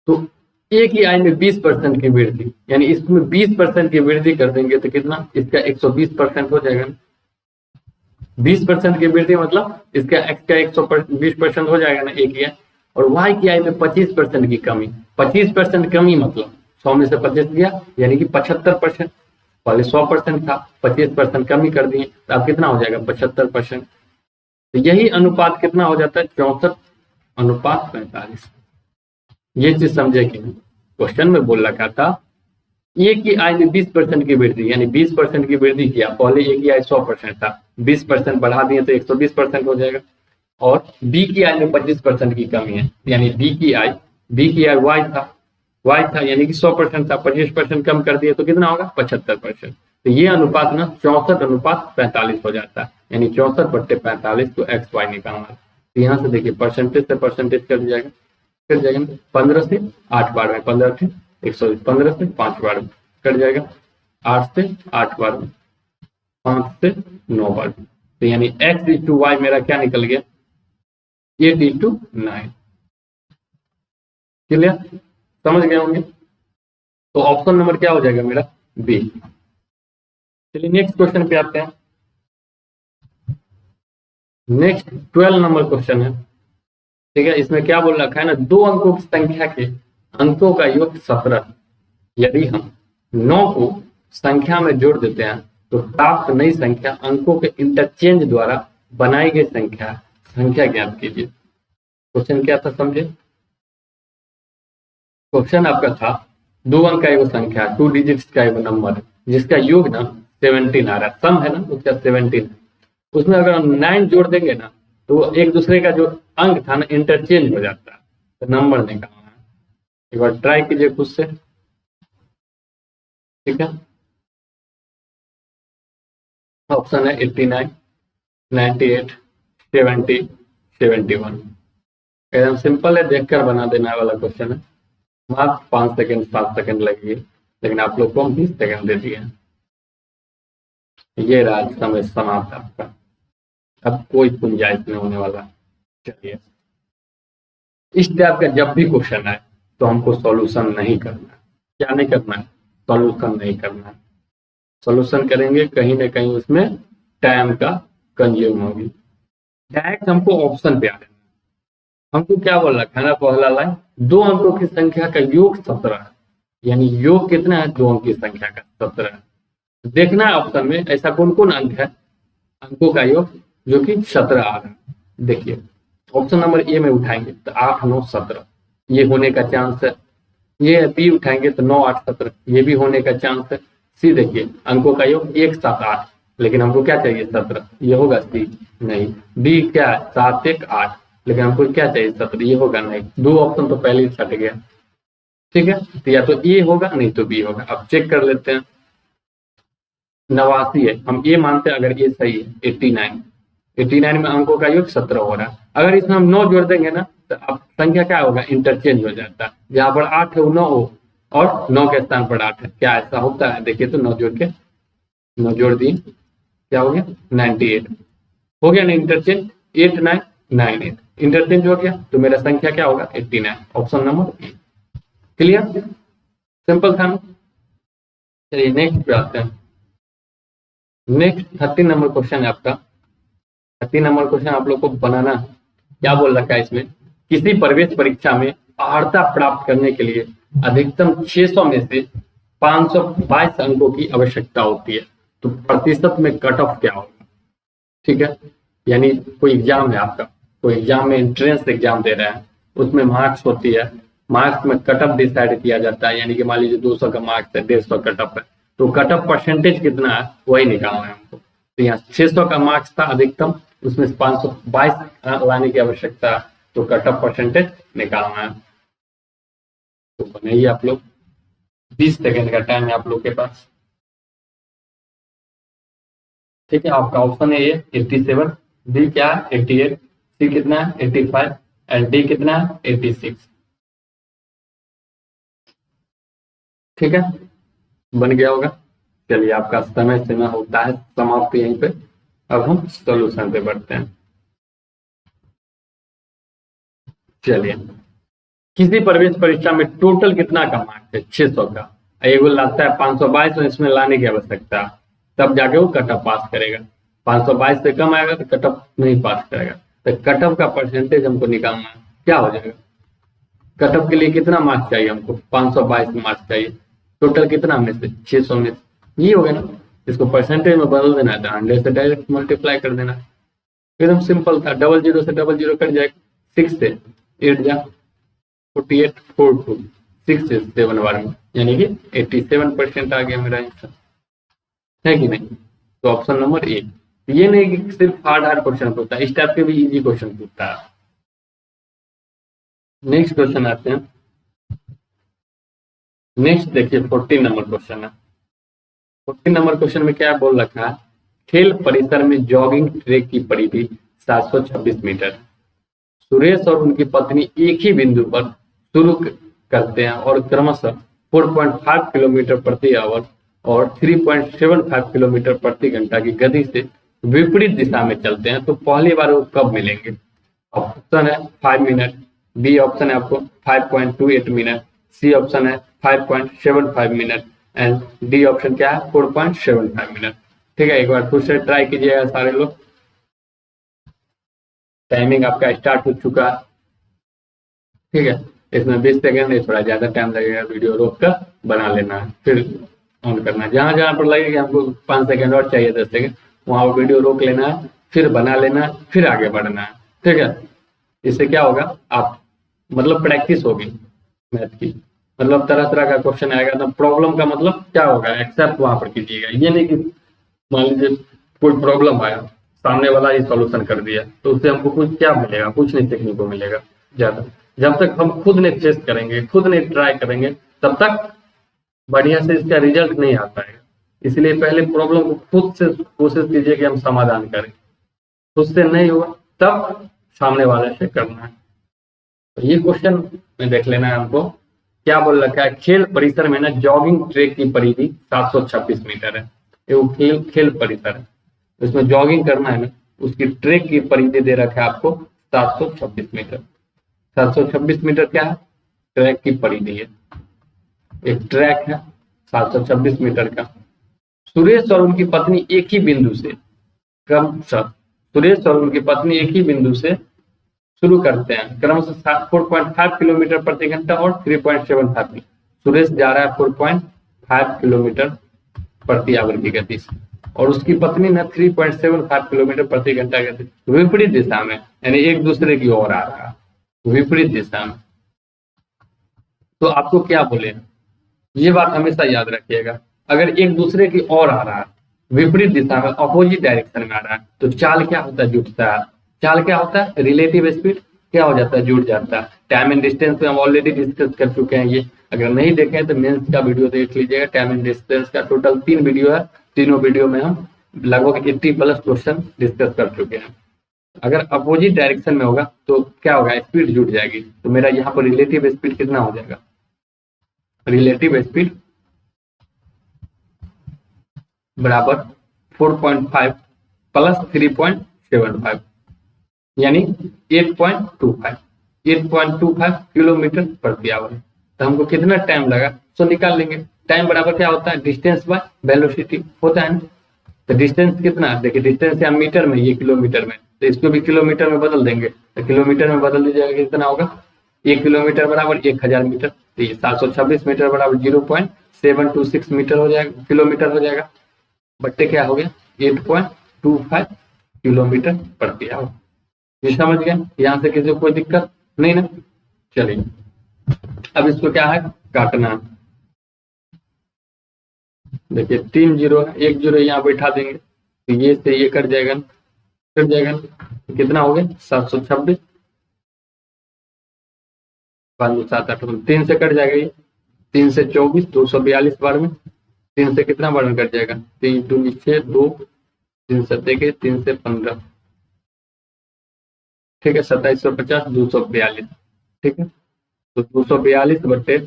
तो ए की आय में 20% की वृद्धि, यानी इसमें 20% की वृद्धि कर देंगे तो कितना? इसका 120% हो जाएगा। 20% की वृद्धि मतलब इसका x का 120% हो जाएगा ना, ए की आय। और y की आय में 25% की कमी। 25% कमी मतलब 100 में से 25 गया, यानी कि 75%। पहले 100% था, 25% कमी कर दिए तो अब कितना हो जाएगा? 75%। तो यही अनुपात कितना हो जाता है? 64:45। ये चीज समझे कि क्वेश्चन में बोल रखा था ए की आय में 20% की वृद्धि, यानी 20% की वृद्धि किया। पहले ए की आय 100% था, 20% बढ़ा दिए तो 120% हो जाएगा। और बी की आय में 25% की कमी है, यानी बी की आय वाई था यानी कि 100% था, 25% कम कर दिए तो कितना होगा? 75%। तो ये अनुपात ना 64:45 हो जाता है, यानी 64/45। तो एक्स वाई निकालना। तो यहाँ से देखिए परसेंटेज से परसेंटेज कट जाएगा, कट जाएगा। 15 से 8 बार में 15 थे 120, 15 से 5 बार में कट जाएगा, 8 से 8 बार में, 5 से 9 बार में। तो यानी x/y मेरा क्या निकल गया? 8:9। क्लियर? समझ गए होंगे। तो ऑप्शन नंबर क्या हो जाएगा मेरा? बी। चलिए नेक्स्ट क्वेश्चन पे आते हैं। नेक्स्ट 12 नंबर क्वेश्चन है। ठीक है, इसमें क्या बोल रखा है ना, दो अंकों की संख्या के अंकों का योग 17। यदि हम 9 को संख्या में जोड़ देते हैं तो प्राप्त नई संख्या अंकों के इंटरचेंज द्वारा बनाई गई संख्या संख्या ज्ञात कीजिए। क्वेश्चन क्या था समझे? क्वेश्चन आपका था दो अंक का एगो संख्या, 2 डिजिट्स का एगो नंबर जिसका योग ना 17 आ रहा है, सम है ना उसका 17, उसमें अगर हम 9 जोड़ देंगे ना तो एक दूसरे का जो अंक था ना इंटरचेंज हो जाता है, तो नंबर निकालना है। एक बार ट्राई कीजिए खुद से, ठीक है। ऑप्शन है 89, 98, 70, 71। एकदम सिंपल है, देखकर बना देने वाला क्वेश्चन है। मात्र 5 सेकंड 7 सेकंड लगेगी, लेकिन आप लोग को हम 20 सेकंड दे दिए। ये रहा समय समाप्त आपका, अब कोई गुंजाइश नहीं होने वाला। चलिए, इस टाइप का जब भी क्वेश्चन आए तो हमको सॉल्यूशन नहीं करना है। क्या नहीं करना है? सॉल्यूशन नहीं करना है। सॉल्यूशन करेंगे कहीं ना कहीं उसमें टाइम का कंज्यूम होगी। डायरेक्ट हमको ऑप्शन पे आ जाना। हमको क्या बोल रखा है ना, पहला लाइन, दो अंकों की संख्या का योग 17 है, यानी योग कितना है? दो अंक की संख्या का 17 है। देखना है ऑप्शन में ऐसा कौन कौन अंक है, अंकों का योग जो कि 17 आ रहा है। देखिए ऑप्शन नंबर ए में उठाएंगे तो 8, 9, 17 ये होने का चांस है। ये बी उठाएंगे तो 9, 8, 17 ये भी होने का चांस है। सी देखिए अंकों का योग 1, 7, 8, लेकिन हमको क्या चाहिए? 17, ये होगा सी? नहीं। डी क्या है? 7, 1, 8, लेकिन हमको क्या चाहिए? 17, ये होगा नहीं। दो ऑप्शन तो पहले ही छट गया, ठीक है। तो या तो ए होगा नहीं तो बी होगा। अब चेक कर लेते हैं। 89 है, हम ये मानते हैं अगर ये सही है। 89, 89 में अंकों का योग 17 हो रहा है। अगर इसमें हम 9 जोड़ देंगे ना तो अब संख्या क्या होगा? इंटरचेंज हो जाता है। जहां पर 8 है वो 9 हो और 9 के स्थान पर 8 है। क्या ऐसा होता है? देखिए तो 9 जोड़ के 9 जोड़ दिए, क्या हो गया? 98 हो गया ना इंटरचेंज। 8, 9, 9, 8 इंटरचेंज हो गया, तो मेरा संख्या क्या होगा? 89। Option number A. Clear? Simple था ना। चलिए नेक्स्ट पे आते हैं। नेक्स्ट 30 नंबर क्वेश्चन है आपका। 30 नंबर क्वेश्चन आप लोग को बनाना है। क्या बोल रखा है इसमें? किसी प्रवेश परीक्षा में अर्हता प्राप्त करने के लिए अधिकतम 600 में से 522 अंकों की आवश्यकता होती है, तो प्रतिशत में कट ऑफ क्या होगा? ठीक है, यानी कोई एग्जाम है आपका, कोई एग्जाम में एंट्रेंस एग्जाम दे रहा है, उसमें मार्क्स होती है, मार्क्स में कट ऑफ डिसाइड किया जाता है। यानी कि मान लीजिए 200 का मार्क्स है, 150 कट ऑफ है, तो कट ऑफ परसेंटेज कितना है वही निकालना है हमको। तो यहाँ 600 का मार्क्स था अधिकतम, उसमें से 522 लाने की आवश्यकता है, तो कट ऑफ परसेंटेज निकालना है। तो बनाइए आप लोग, 20 सेकेंड का टाइम है आप लोग के पास, ठीक है। आपका ऑप्शन है ये 87, बी क्या है? 88, सी कितना है? 85 एंड डी कितना है? 86। ठीक है, बन गया होगा। चलिए आपका समय सीमा होता है समाप्त यहीं पे। अब हम सॉल्यूशन पे बढ़ते हैं। चलिए, किसी प्रवेश परीक्षा में टोटल कितना का मार्क्स है? 600 का। एगो लाता है 522 और इसमें लाने की आवश्यकता, तब जाके वो कट ऑफ पास करेगा। 522 से कम आएगा तो कट ऑफ नहीं पास करेगा। तो कट ऑफ का परसेंटेज हमको निकालना है, क्या हो जाएगा? कट ऑफ के लिए कितना मार्क्स चाहिए हमको? 522 मार्क्स चाहिए। टोटल कितना में से? 600 में से। ये हो गया ना, इसको परसेंटेज में बदल देना था, 100 से डायरेक्ट मल्टीप्लाई कर देना। एकदम सिंपल था, डबल जीरो से डबल जीरो कट जाएगा, 6 से 8 जा 48, 42, 6 से 7 बार में, यानी कि 87% आ गया मेरा आंसर, है कि नहीं? तो ऑप्शन नंबर ए। ये नहीं कि सिर्फ हार्ड हार्ड क्वेश्चन पूछता है, इस टाइप के भी इजी क्वेश्चन पूछता है। नेक्स्ट क्वेश्चन आते हैं। नेक्स्ट देखिए 14 नंबर क्वेश्चन है। 14 नंबर क्वेश्चन में क्या बोल रखा है? खेल परिसर में जॉगिंग ट्रैक की परिधि 726 मीटर है। सुरेश और उनकी पत्नी एक ही बिंदु पर शुरू करते हैं और क्रमशः 4.5 किलोमीटर प्रति आवर और 3.75 किलोमीटर प्रति घंटा की गति से विपरीत दिशा में चलते हैं, तो पहली बार वो कब मिलेंगे? ऑप्शन है 5 मिनट, बी ऑप्शन है आपको 5.28 मिनट, सी ऑप्शन है 5.75 मिनट एंड डी ऑप्शन क्या है? 4.75 मिनट। ठीक है, एक बार फिर से ट्राई कीजिएगा सारे लोग। टाइमिंग आपका स्टार्ट हो चुका है। ठीक है, इसमें 20 सेकंड नहीं, थोड़ा ज्यादा टाइम लगेगा, वीडियो रोक कर बना लेना है, फिर ऑन करना है। जहां जहां पर लगेगा हमको 5 सेकंड और चाहिए, 10 सेकंड, वहां वो वीडियो रोक लेना है, फिर बना लेना है, फिर आगे बढ़ना है। ठीक है, इससे क्या होगा, आप मतलब प्रैक्टिस होगी मैथ की, मतलब तरह तरह का क्वेश्चन आएगा, तो प्रॉब्लम का मतलब क्या होगा, एक्सेप्ट वहां पर कीजिएगा। ये नहीं कि मान लीजिए कोई प्रॉब्लम आया, सामने वाला ही सॉल्यूशन कर दिया, तो उससे हमको कुछ क्या मिलेगा, कुछ नहीं सीखने को मिलेगा ज्यादा। जब तक हम खुद नहीं फेस करेंगे, खुद नहीं ट्राई करेंगे, तब तक बढ़िया से इसका रिजल्ट नहीं आ पाएगा। इसलिए पहले प्रॉब्लम को खुद से कोशिश कीजिए कि हम समाधान करें, खुद से नहीं हुआ तब सामने वाले से करना है। तो ये क्वेश्चन में देख लेना है हमको, क्या बोल रखा है, खेल परिसर में ना जॉगिंग ट्रैक की परिधि 726 मीटर है। ये वो खेल परिसर है, इसमें जॉगिंग करना है ना, उसकी ट्रैक की परिधि दे रखा है आपको 726 मीटर। 726 मीटर क्या है, ट्रैक की परिधि है, एक ट्रैक है 726 मीटर का। सुरेश और उनकी पत्नी एक ही बिंदु से सुरेश और उनकी पत्नी एक ही बिंदु से शुरू करते हैं, क्रमशः 4.5 किलोमीटर प्रति घंटा और 3.75। सुरेश जा रहा है 4.5 किलोमीटर प्रति आवर की गति से, और उसकी पत्नी ने 3.75 किलोमीटर प्रति घंटा गति, विपरीत दिशा में, यानी एक दूसरे की ओर आ रहा है, विपरीत दिशा में। तो आपको क्या बोले, ये बात हमेशा याद रखिएगा, अगर एक दूसरे की ओर आ रहा है, विपरीत दिशा में, अपोजिट डायरेक्शन में आ रहा है, तो चाल क्या होता है, जुटता है। चाल क्या होता है, रिलेटिव स्पीड क्या हो जाता है, जुड़ जाता है। टाइम एंड डिस्टेंस पे हम ऑलरेडी डिस्कस कर चुके हैं, ये अगर नहीं देखे हैं तो मेंस का वीडियो देख लीजिएगा। टाइम एंड डिस्टेंस का टोटल 3 वीडियो है, तीनों वीडियो में हम लगभग 80+ क्वेश्चन डिस्कस कर चुके हैं। अगर अपोजिट डायरेक्शन में होगा तो क्या होगा, स्पीड जुट जाएगी। तो मेरा यहाँ पर रिलेटिव स्पीड कितना हो जाएगा, रिलेटिव स्पीड बराबर 4.5 प्लस 3.75, यानी 8.25 किलोमीटर प्रति आवर। तो हमको कितना टाइम लगा, सो निकाल लेंगे। टाइम बराबर क्या होता है, डिस्टेंस बाय वेलोसिटी होता है ना। तो डिस्टेंस कितना, देखिए डिस्टेंस या मीटर में, ये किलोमीटर में, तो इसको भी किलोमीटर में बदल देंगे। तो किलोमीटर में बदल दीजिएगा, कितना होगा, 1 किलोमीटर बराबर 1000 मीटर। तो ये 726 मीटर बराबर 0.726 मीटर हो जाएगा, किलोमीटर हो जाएगा। बट्टे क्या हो गया, 8.25 किलोमीटर प्रति आवर। ये समझ गए, यहाँ से किसी को कोई दिक्कत नहीं ना। चलिए अब इसको क्या है, काटना। देखिए 3 जीरो है, 1 जीरो यहाँ बैठा देंगे, तो ये से ये कट जाएगा, कट जाएगा। तो कितना हो गया, 726, 5 7 8, 3 से कट जाएगा ये, 3 से 24, 242 बार में, 3 से कितना बार में कट जाएगा, 3 2 6 2, 3 7 के 3 से 15, ठीक है, 2750, 242, ठीक है। तो 242 बट्टे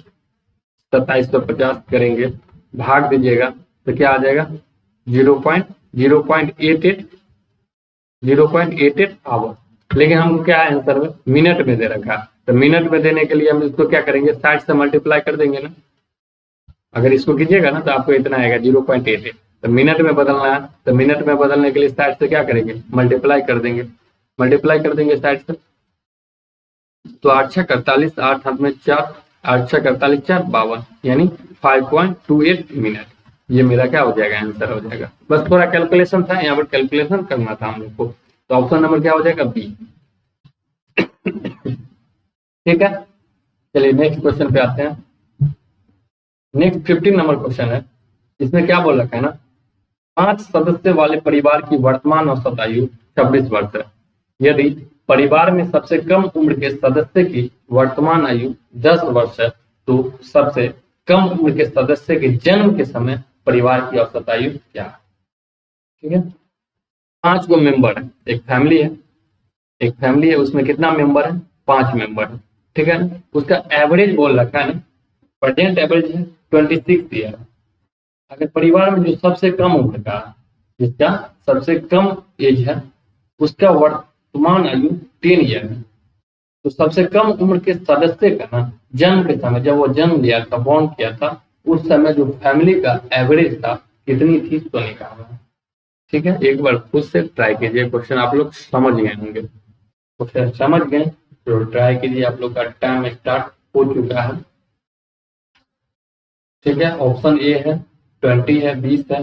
2750 करेंगे, भाग दीजिएगा, तो क्या आ जाएगा, 0.88 आवर। लेकिन हमको क्या है आंसर में, मिनट में दे रखा है। तो मिनट में देने के लिए हम इसको क्या करेंगे, 60 से मल्टीप्लाई कर देंगे ना। अगर इसको कीजिएगा ना तो आपको इतना आएगा 0.88। तो मिनट में बदलना है, तो मिनट में बदलने के लिए 60 से क्या करेंगे, मल्टीप्लाई कर देंगे, 60 से। तो 8 6 48, 8 हाथ में 4, 8 6 48 4 52, यानी 5.28 मिनट। ये मेरा क्या हो जाएगा, आंसर हो जाएगा। बस थोड़ा कैलकुलेशन था, यहाँ पर कैलकुलेशन करना था हम लोग को। तो ऑप्शन नंबर क्या हो जाएगा, बी। ठीक है, चलिए नेक्स्ट क्वेश्चन पे आते हैं। नेक्स्ट 15 नंबर क्वेश्चन है, इसमें क्या बोल रखा है ना, 5 सदस्य वाले परिवार की वर्तमान औसत आयु 26 वर्ष है। यदि परिवार में सबसे कम उम्र के सदस्य की वर्तमान आयु 10 वर्ष है, तो सबसे कम उम्र के सदस्य के जन्म के समय परिवार की औसत आयु क्या है। ठीक है, 5 गो मेंबर है, एक फैमिली है, उसमें कितना मेंबर है, 5 मेंबर है, ठीक है ना। उसका एवरेज बोल रखा है ना, प्रेजेंट एवरेज है 26 ईयर। अगर परिवार में जो सबसे कम उम्र का, जिसका सबसे कम एज है, उसका वर्तमान आयु 10 ईयर है, तो सबसे कम उम्र के सदस्य का ना जन्म के समय, जब वो जन्म लिया था, बॉर्न किया था, उस समय जो फैमिली का एवरेज था कितनी थी, तो निकालना। ठीक है, एक बार खुद से ट्राई कीजिए, क्वेश्चन आप लोग समझ गए होंगे, क्वेश्चन समझ गए तो ट्राई कीजिए, आप लोग का टाइम स्टार्ट हो चुका है। ठीक है, ऑप्शन ए है 20 है, 20 है,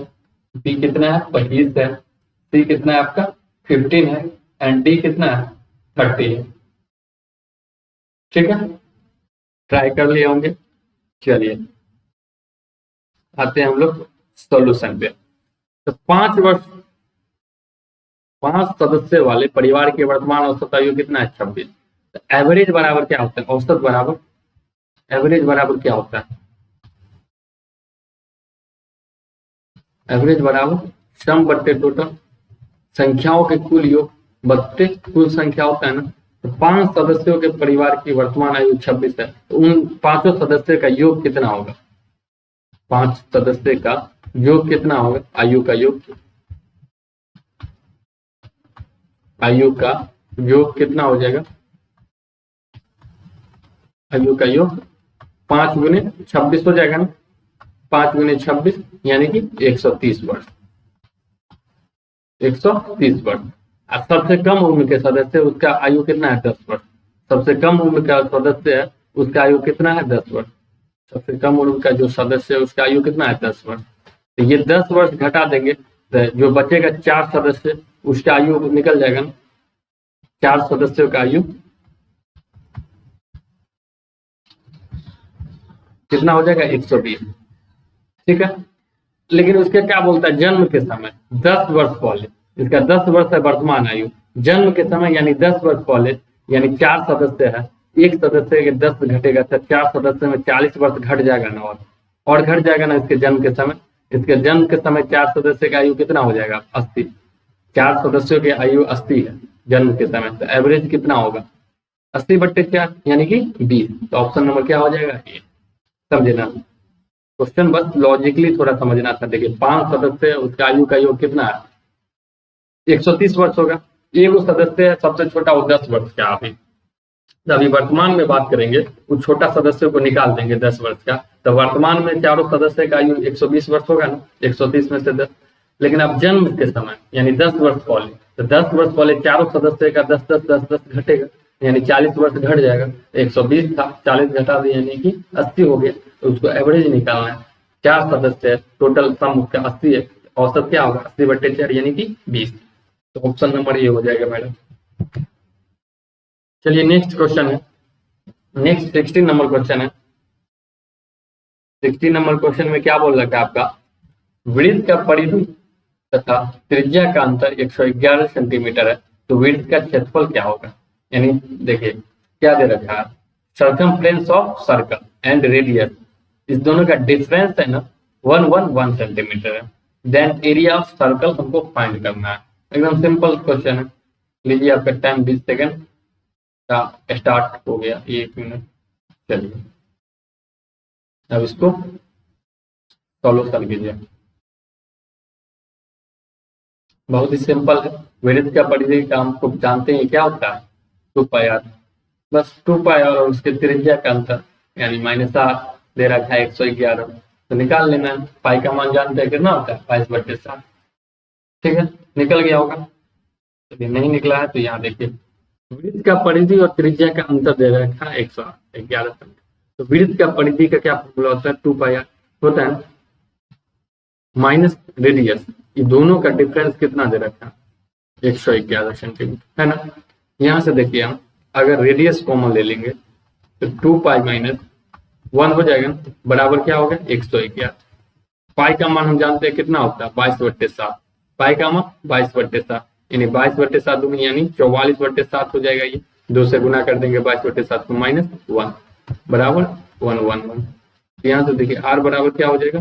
बी कितना है 25 है, सी कितना है आपका 15 है, एंड डी कितना है 30 है। ठीक है, ट्राई कर लिए होंगे। चलिए आते हैं हम लोग सॉल्यूशन पे। तो 5 सदस्य वाले परिवार की वर्तमान औसत आयु कितना है 26। तो एवरेज बराबर क्या होता है, औसत बराबर एवरेज बराबर क्या होता है, एवरेज बराबर सम बट्टे टोटल संख्याओं के कुल योग बट्टे कुल संख्या होता है ना। तो 5 सदस्यों के परिवार की वर्तमान आयु 26 है, तो उन 5 सदस्य का योग कितना होगा, 5 सदस्य का योग कितना होगा, आयु का योग कितना हो जाएगा, आयु का योग 5 गुने 26 हो जाएगा ना, 5 गुने 26 यानी कि 130 वर्ष, 130 वर्ष। और सबसे कम उम्र के सदस्य उसका आयु कितना है 10 वर्ष, सबसे कम उम्र का सदस्य है उसका आयु कितना है 10 वर्ष, सबसे कम उम्र का जो सदस्य है उसका आयु कितना है 10 वर्ष। तो ये 10 वर्ष घटा देंगे तो जो बचेगा 4 सदस्य उसका आयु निकल जाएगा ना, 4 सदस्यों का आयु कितना हो जाएगा 120। ठीक है, लेकिन उसके क्या बोलता है जन्म के समय 10 वर्ष पहले, इसका 10 वर्ष है वर्तमान आयु, जन्म के समय यानी 10 वर्ष पहले, यानी 4 सदस्य है, एक सदस्य के 10 घटेगा तो 4 सदस्य में 40 वर्ष घट जाएगा ना, और घट जाएगा ना इसके जन्म के समय। इसके जन्म के समय 4 सदस्य का आयु कितना हो जाएगा 80, 4 सदस्यों की आयु 80 है जन्म के समय, तो एवरेज कितना होगा 80/4 यानी कि 20। तो ऑप्शन नंबर क्या हो जाएगा ये, समझे ना, क्वेश्चन बस लॉजिकली थोड़ा समझना था। देखिए 5 सदस्य उसका आयु का योग कितना है 130 वर्ष होगा, एक सदस्य है सबसे छोटा वो 10 वर्ष का। अभी वर्तमान में बात करेंगे, उस छोटा सदस्य को निकाल देंगे 10 वर्ष का, तो वर्तमान में चारों सदस्य का आयु 120 वर्ष होगा ना, 130 में से 10। लेकिन अब जन्म के समय यानी 10 वर्ष पहले, तो 10 वर्ष पहले चारों सदस्य का 10 10 10 10 घटेगा, यानी 40 वर्ष घट जाएगा। 120 था, 40 घटा दिया यानी कि 80 हो गया, तो उसको एवरेज निकालना है। 4 सदस्य है, टोटल सम उसका 80 है, औसत क्या होगा 80/4 यानी कि 20। तो ऑप्शन नंबर ये हो जाएगा मैडम। चलिए नेक्स्ट क्वेश्चन है, नेक्स्ट 16 नंबर क्वेश्चन है। 16 नंबर क्वेश्चन में क्या बोल रखा है आपका, वृत्त का परिधि तथा त्रिज्या का अंतर 111 सेंटीमीटर है, तो वृत्त का क्षेत्रफल क्या होगा। यानी देखिए क्या दे रखा है, circumference of circle and radius, इस दोनों का डिफरेंस है ना 1 सेंटीमीटर है, देन एरिया ऑफ सर्कल हमको फाइंड करना है। एकदम सिंपल क्वेश्चन है। लीजिए आपका टाइम 20 सेकेंड का स्टार्ट हो गया, 1 मिनट। चलिए अब इसको सॉल्यूशन कीजिए, बहुत ही सिंपल है। वृत्त का परिधि का हमको जानते हैं क्या होता है 2πr, बस 2πr और उसके त्रिज्या का अंतर यानी -r दे रखा है 111, तो निकाल लेना है। पाई का मान जानते हैं कितना होता है 22/7। ठीक है, निकल गया होगा। यदि नहीं निकला है तो यहाँ देखिए, वृत्त का परिधि और त्रिज्या का अंतर दे रखा है 111 सेंटीमीटर, तो वृत्त का परिधि का क्या फॉर्मूला होता है 2πr होता है माइनस रेडियस, ये दोनों का डिफरेंस कितना दे रखा है 111 सेंटीमीटर है ना। यहाँ से देखिए हम अगर रेडियस कॉमन ले लेंगे तो 2π - 1 हो जाएगा, बराबर क्या होगा 111। पाई का मान हम जानते हैं कितना होता है 22/7, पाई का मान 22/7 यानी 22/7 दूनी यानी 44/7 हो जाएगा। ये 2 से गुना कर देंगे 22/7 को -1 बराबर 111। यहाँ से देखिए r बराबर क्या हो जाएगा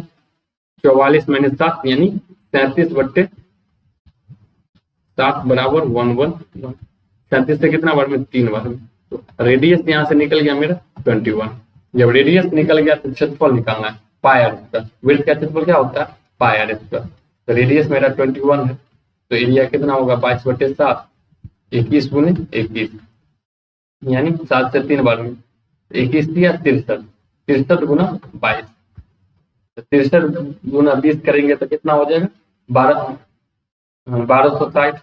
44 - 7 यानी 37/7 बराबर 111। 37 से कितना बार में 3 बार में, तो रेडियस यहाँ से निकल गया मेरा 21। जब रेडियस निकल गया तो क्षेत्रफल निकालना है πr²। वृत्त का क्षेत्रफल क्या होता है πr²। तो रेडियस मेरा 21 है, तो एरिया कितना होगा 22/7, 21 गुने 21 यानी 7 से 3 बार में 21 दिया 63, 63 गुना 22, 63 गुना 20 करेंगे तो कितना हो जाएगा 1260।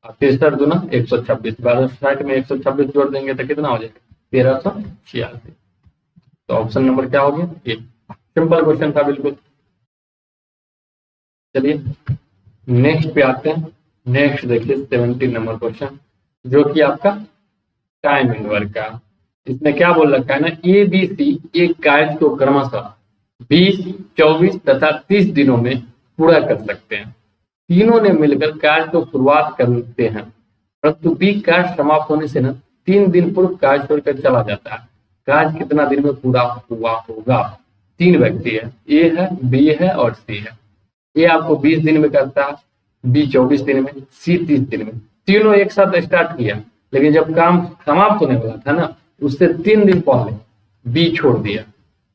और तिरसठ दूना 126, 1260 में 126 जोड़ देंगे तो कितना हो जाएगा? 1386। तो ऑप्शन नंबर क्या हो गया? ये सिंपल क्वेश्चन था बिल्कुल। चलिए नेक्स्ट पे आते हैं। नेक्स्ट देखिए 70 नंबर क्वेश्चन, जो कि आपका टाइम इन वर्क का। इसमें क्या बोल रखा है ना, ए बी सी एक कार्य को क्रमशः 20, 24 तथा 30 दिनों में पूरा कर सकते हैं। तीनों ने मिलकर कार्य को शुरुआत करते हैं, परंतु बी कार्य समाप्त होने से ना 3 दिन पूर्व कार्य छोड़कर चला जाता है। कार्य कितना दिन में पूरा हुआ होगा? 3 व्यक्ति है, ए है, बी है और सी है। ए आपको 20 दिन में करता है, बी 24 दिन में, सी 30 दिन में। तीनों एक साथ स्टार्ट किया, लेकिन जब काम समाप्त होने वाला था ना, उससे 3 दिन पहले बी छोड़ दिया।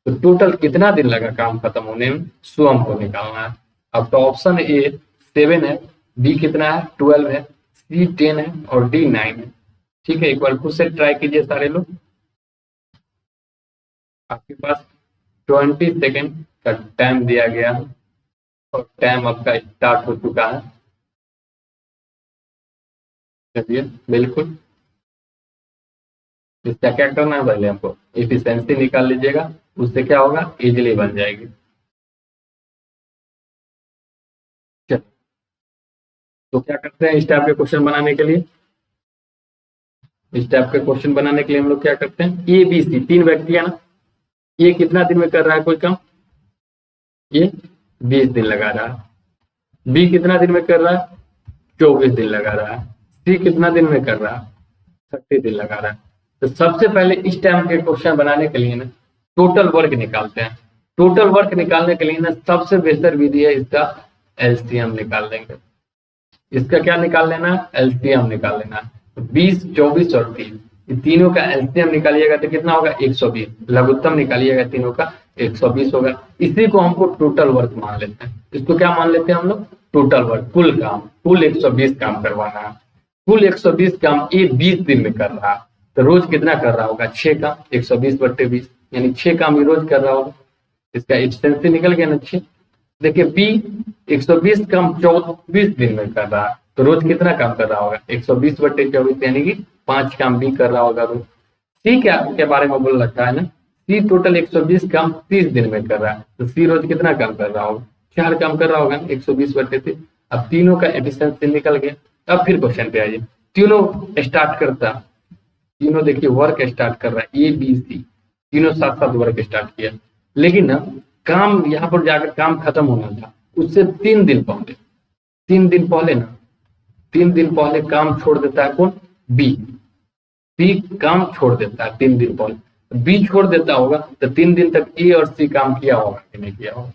तो टोटल कितना दिन लगा काम खत्म होने में? सो हमको निकालना है। अब तो ऑप्शन ए 7 है, बी कितना है? 12 है, सी 10 है और डी 9 है। ठीक है, एक बार खुद से ट्राई कीजिए सारे लोग। आपके पास 20 सेकेंड का टाइम दिया गया है और टाइम आपका स्टार्ट हो चुका है। चलिए बिल्कुल, इसका क्या करना है? पहले हमको एफिशिएंसी निकाल लीजिएगा, उससे क्या होगा? इजीली बन जाएगी। चलिए, तो क्या करते हैं इस टाइप के क्वेश्चन बनाने के लिए? इस टाइप के क्वेश्चन बनाने के लिए हम लोग क्या करते हैं? ए बी सी 3 व्यक्ति है ना, ये कितना दिन में कर रहा है कोई काम? ये 20 दिन लगा रहा है। बी कितना दिन में कर रहा है? 24 दिन लगा रहा है। सी कितना दिन में कर रहा है? 30 दिन लगा रहा है। तो सबसे पहले इस टाइम के क्वेश्चन बनाने के लिए ना टोटल वर्क निकालते हैं। टोटल वर्क निकालने के लिए ना सबसे बेहतर विधि है इसका एलसीएम निकाल लेंगे। इसका क्या निकाल लेना है? एलसीएम निकाल लेना है। 20, 24 और 30, ये तीनों का एलसीएम निकालिएगा तो कितना होगा? 120। लघुत्तम निकालिएगा तीनों का 120 होगा। इसी को हमको टोटल वर्क मान लेते हैं। इसको क्या मान लेते हैं हम लोग? टोटल वर्क, कुल काम, कुल 120 काम करवाना है। कुल 120 काम ये 20 दिन में कर रहा है, तो रोज कितना कर रहा होगा? 6 काम, 120/20, यानी 6 काम ये रोज कर रहा होगा। इसका एफिशिएंसी निकल गया ना 6। देखिए बी 120 काम 24 दिन में कर रहा है, तो रोज कितना काम कर रहा होगा? 120/24, यानी कि 5 काम बी कर रहा होगा रोज। सी क्या के बारे में बोल रखा है ना, सी टोटल 120 काम 30 दिन में कर रहा है, तो सी रोज कितना काम कर रहा होगा? 4 काम कर रहा होगा 120/30। अब तीनों का एफिशिएंसी निकल गया। अब फिर क्वेश्चन पे आइए। तीनों स्टार्ट करता, तीनों देखिए वर्क स्टार्ट कर रहा है, ए बी सी तीनों साथ साथ वर्क स्टार्ट किया, लेकिन ना काम यहाँ पर जाकर काम खत्म होना था उससे 3 दिन पहले। 3 दिन पहले ना, 3 दिन पहले काम छोड़ देता है कौन? बी। बी काम छोड़ देता है 3 दिन पहले। बी छोड़ देता होगा तो 3 दिन तक ए और सी काम किया होगा कि नहीं किया होगा?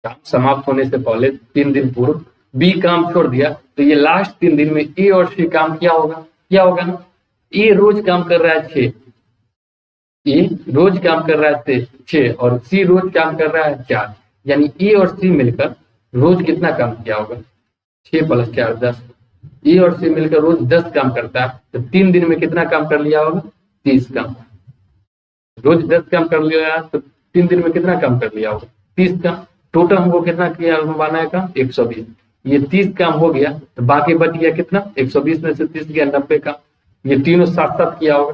काम समाप्त होने से पहले 3 दिन पूर्व बी काम छोड़ दिया, तो ये लास्ट 3 दिन में ए और सी काम किया होगा। क्या होगा ना, ए रोज काम कर रहा है 6, ए रोज काम कर रहा है 6 और सी रोज काम कर रहा है 4, यानी ए और सी मिलकर रोज कितना काम किया होगा? 6 + 4 10। ए और सी मिलकर रोज 10 काम करता है, तो 3 दिन में कितना काम कर लिया होगा? 30 काम। रोज 10 काम कर लिया तो 3 दिन में कितना काम कर लिया होगा? 30 काम। टोटल हमको कितना किया बनाया काम? 120। ये 30 काम हो गया, तो बाकी बच गया कितना? 120 में से 30 गया 90 काम। ये तीनों साथ साथ किया होगा,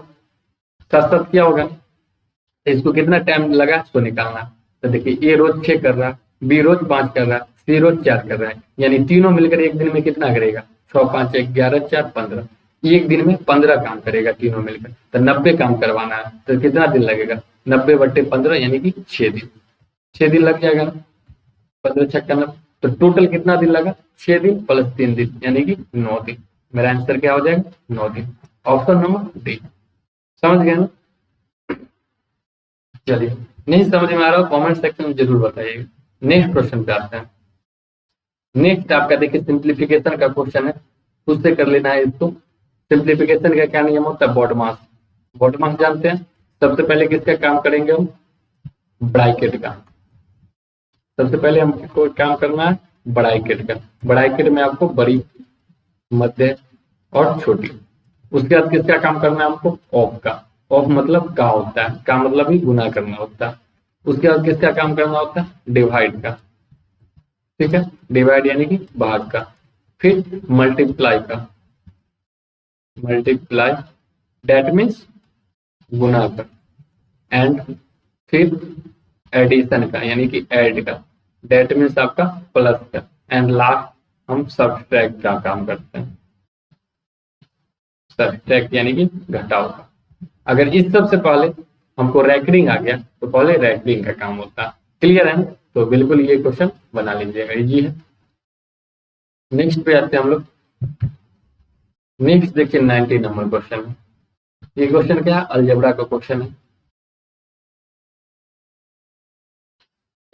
साथ साथ किया होगा। तो इसको कितना टाइम लगा इसको निकालना? तो देखिए ए रोज 6 कर रहा है, बी रोज 5 कर रहा है, सी रोज 4 कर रहा है, यानी तीनों मिलकर एक दिन में कितना करेगा? 6 5 11 4 15, एक दिन में 15 काम करेगा तीनों मिलकर। तो 90 काम करवाना है, तो कितना दिन लगेगा? 90/15 यानी कि 6 दिन। 6 दिन लग जाएगा, 15 6 90। तो टोटल कितना दिन लगा? 6 दिन + 3 दिन यानी कि 9 दिन। मेरा आंसर क्या हो जाएगा? 9 दिन। Option number D. समझ गए ना? चलिए, नहीं समझ में आ रहा हो कमेंट सेक्शन में जरूर बताइएगा। नेक्स्ट क्वेश्चन पे आते हैं। नेक्स्ट आपका देखिए सिंप्लीफिकेशन का क्वेश्चन है, खुद से कर लेना है इसको। सिंप्लीफिकेशन का क्या नियम होता है? बॉड मास। बॉड मास जानते हैं। सबसे पहले किसका काम करेंगे हम? ब्रैकेट का। सबसे पहले हमको काम करना है ब्रैकेट का। ब्रैकेट में आपको बड़ी, मध्य और छोटी। उसके बाद किसका काम करना है हमको? ऑफ का। ऑफ मतलब का होता है, का मतलब ही गुना करना होता है। उसके बाद किसका काम करना होता है? डिवाइड का। ठीक है, डिवाइड यानी कि भाग का। फिर मल्टीप्लाई का, मल्टीप्लाई, डेट मीन्स गुना कर, एंड फिर एडिशन का यानी कि ऐड का, डेट मीन्स आपका प्लस का, एंड लास्ट हम सब्ट्रैक्ट का काम करते हैं, सब्ट्रैक्ट यानी कि घटाव का। अगर इस सब से पहले हमको रैकरिंग आ गया तो पहले रैकरिंग का काम होता है। क्लियर है ना? तो बिल्कुल ये क्वेश्चन बना लीजिएगा, इजी है। नेक्स्ट पे आते हैं हम लोग। नेक्स्ट देखिए 90 नंबर क्वेश्चन है। ये क्वेश्चन क्या है? अलजेब्रा का क्वेश्चन है।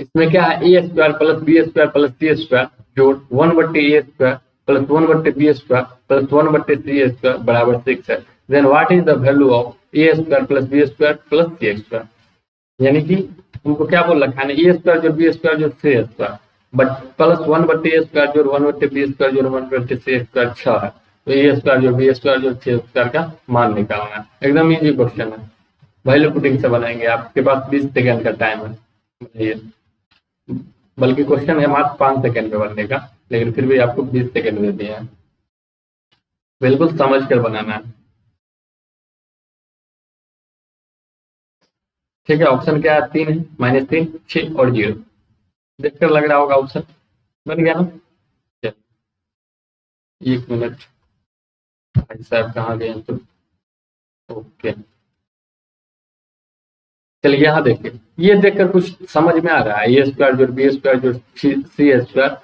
इसमें क्या है? A square plus B square plus C square जोड़ 1/a² plus 1/b² plus 1/c² बराबर 6 है। Then what is the value of A square plus B square plus C square. यानी कि हमको क्या बोल रखा है? ए स्क्वायर जोड़ बी स्क्वायर जोड़ C square but plus 1/a square जोड़ 1/b स्क्वायर जोड़ 1/c स्क्वायर 6 है। तो ए स्क्वायर जोड़ बी स्क्वायर जोड़ सी स्क्वायर का मान निकालना है। एकदम इजी क्वेश्चन है, वैल्यू पुटिंग से बनाएंगे। आपके पास 20 सेकेंड का टाइम है, बताइए। बल्कि क्वेश्चन है मात्र 5 सेकेंड में बनने का, लेकिन फिर भी आपको 20 सेकेंड दे दिए हैं। बिल्कुल समझ कर बनाना है, ठीक है। ऑप्शन क्या है? 3 है, -3, 6 और 0। देखकर लग रहा होगा ऑप्शन बन गया ना? चलिए 1 मिनट, भाई साहब कहाँ गए हैं? तो ओके, चलिए यहाँ देखिए। ये देखकर कुछ समझ में आ रहा है? ए स्क्वायर जोड़ बी स्क्वायर जोड़ C square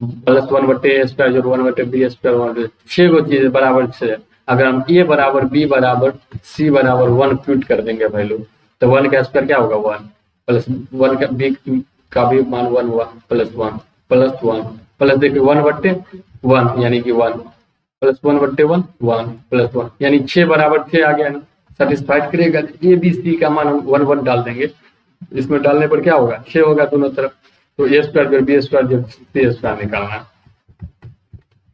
plus 1/a square जोड़ 1/b स्क्वायर 6 गो चीज बराबर 6। अगर हम ए बराबर बी बराबर सी बराबर 1 पुट कर देंगे वैल्यू, तो 1 का स्क्वायर क्या होगा? 1 प्लस 1 का बी का भी मान 1 हुआ प्लस 1 प्लस 1 प्लस देखिए 1/1 यानी कि 1 प्लस 1/1 1 प्लस 1 यानी 6 बराबर 6 आ गया ना, सेटिस्फाइड करेगा। ए बी सी का मान हम 1 1 डाल देंगे, इसमें डालने पर क्या होगा? 6 होगा दोनों तरफ। तो ए स्क्वायर जोड़ बी स्क्वायर जोड़ सी स्क्वायर निकालना है,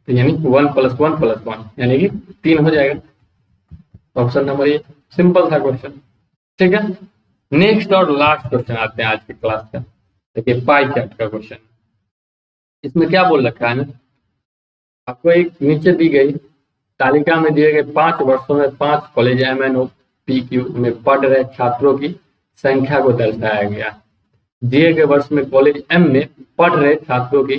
तो यानी 1 + 1 + 1 यानी कि 3 हो जाएगा। ऑप्शन नंबर ए, सिंपल था क्वेश्चन, ठीक है। नेक्स्ट और लास्ट क्वेश्चन आते हैं आज की क्लास का। देखिए पाई चार्ट का क्वेश्चन। इसमें क्या बोल रखा है ना, आपको एक नीचे दी गई तालिका में दिए गए 5 वर्षों में 5 कॉलेज MNOPQ में पढ़ रहे छात्रों की संख्या को दर्शाया गया। दिए गए वर्ष में कॉलेज M में पढ़ रहे छात्रों की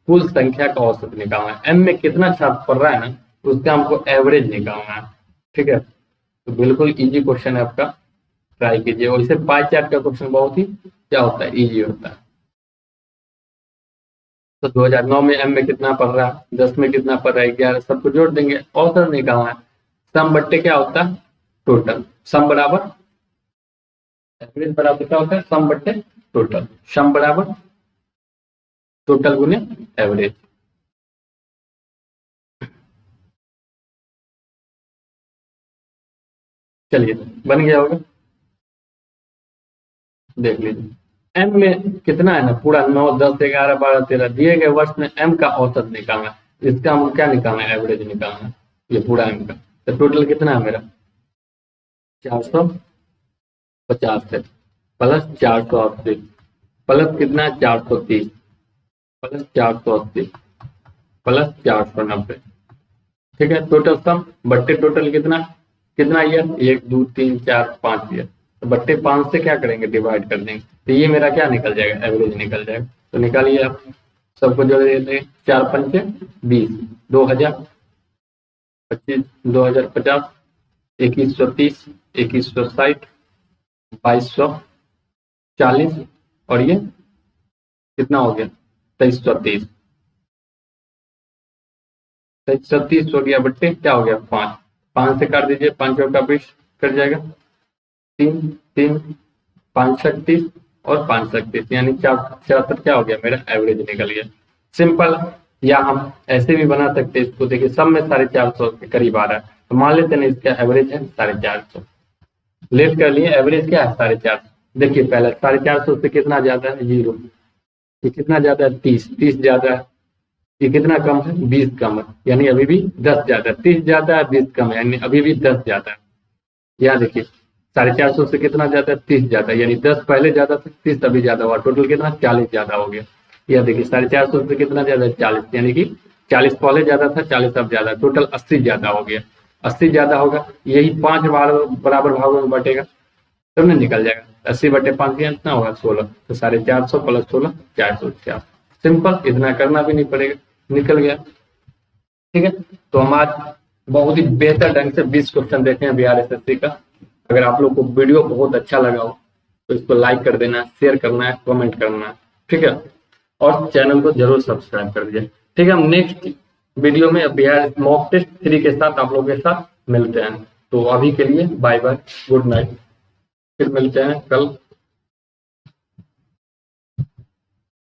कुल संख्या का औसत निकालना है। M में कितना छात्र पढ़ रहा है ना, उसका हमको एवरेज निकालना है, ठीक है। तो बिल्कुल इजी क्वेश्चन है आपका, ट्राई कीजिए। और इसे पाई चार्ट का क्वेश्चन बहुत ही क्या होता है? इजी होता है। तो 2009 में M में कितना पढ़ रहा है, 10 में कितना पढ़ रहा है, 11, सबको जोड़ देंगे, औसत निकालना है। सम बट्टे क्या होता है? टोटल। सम बराबर एवरेज बराबर क्या होता है? सम बट्टे टोटल। सम बराबर टोटल गुने एवरेज। चलिए बन गया होगा, देख लीजिए। M में कितना है ना, पूरा 9 10 11 12 13 दिए गए वर्ष में M का औसत निकालना है। इसका हमको क्या निकालना है? एवरेज निकालना है, ये पूरा M का। तो टोटल कितना है मेरा? 450 है प्लस 480 प्लस कितना है? 430 प्लस 480 प्लस 490, ठीक है। टोटल सम बट्टे टोटल कितना कितना ईयर? 1 2 3 4 5 ईयर। तो बट्टे 5 से क्या करेंगे? डिवाइड कर देंगे, तो ये मेरा क्या निकल जाएगा? एवरेज निकल जाएगा। तो निकालिए आप, सबको जोड़ देते हैं। 4 पंचे 20, 2025 2050 2130 2160 2240 और ये कितना हो गया? 2330 2330 हो गया बट्टे क्या हो गया? 5 5 से काट दीजिए, 5 का 20 कट जाएगा, 3 3 5 36 और 5 36 यानी 466 क्या हो गया? मेरा एवरेज निकल गया। सिंपल। या हम ऐसे भी बना सकते हैं इसको, देखिए सब में 450 के करीब आ रहा है, तो मान लेते हैं इसका एवरेज है 450। लेट कर लिए, एवरेज क्या है? 450। देखिए पहले 450 से कितना ज्यादा है? 0। ये कितना ज्यादा है? 30 30 ज्यादा है। ये कितना कम है? 20 कम है, यानी अभी भी 10 ज्यादा है। 30 ज्यादा है, 20 कम है, यानी अभी भी 10 ज्यादा है। यहाँ देखिए 450 से कितना ज्यादा है? 30 ज्यादा है, यानी 10 पहले ज्यादा था, 30 अभी ज्यादा हुआ, टोटल कितना? 40 ज्यादा हो गया। यह देखिए 450 से कितना ज्यादा है? 40, यानी कि 40 पहले ज्यादा था, 40 अब ज्यादा, टोटल 80 ज्यादा हो गया। 80 ज्यादा होगा, यही 5 बराबर भागों में बटेगा तब नहीं निकल जाएगा। 80/5 कितना होगा 16, तो 450 प्लस 16 486। सिंपल, इतना करना भी नहीं पड़ेगा, निकल गया। ठीक है, तो हम आज बहुत ही बेहतर ढंग से 20 क्वेश्चन देखे हैं बिहार एसएससी का। अगर आप लोग को वीडियो बहुत अच्छा लगा हो तो इसको लाइक कर देना, शेयर करना है, कमेंट करना है। ठीक है, और चैनल को जरूर सब्सक्राइब कर दीजिए। ठीक है, हम नेक्स्ट वीडियो में बिहार मॉक टेस्ट 3 के साथ आप लोगों के साथ मिलते हैं। तो अभी के लिए बाय बाय, गुड नाइट, फिर मिलते हैं कल।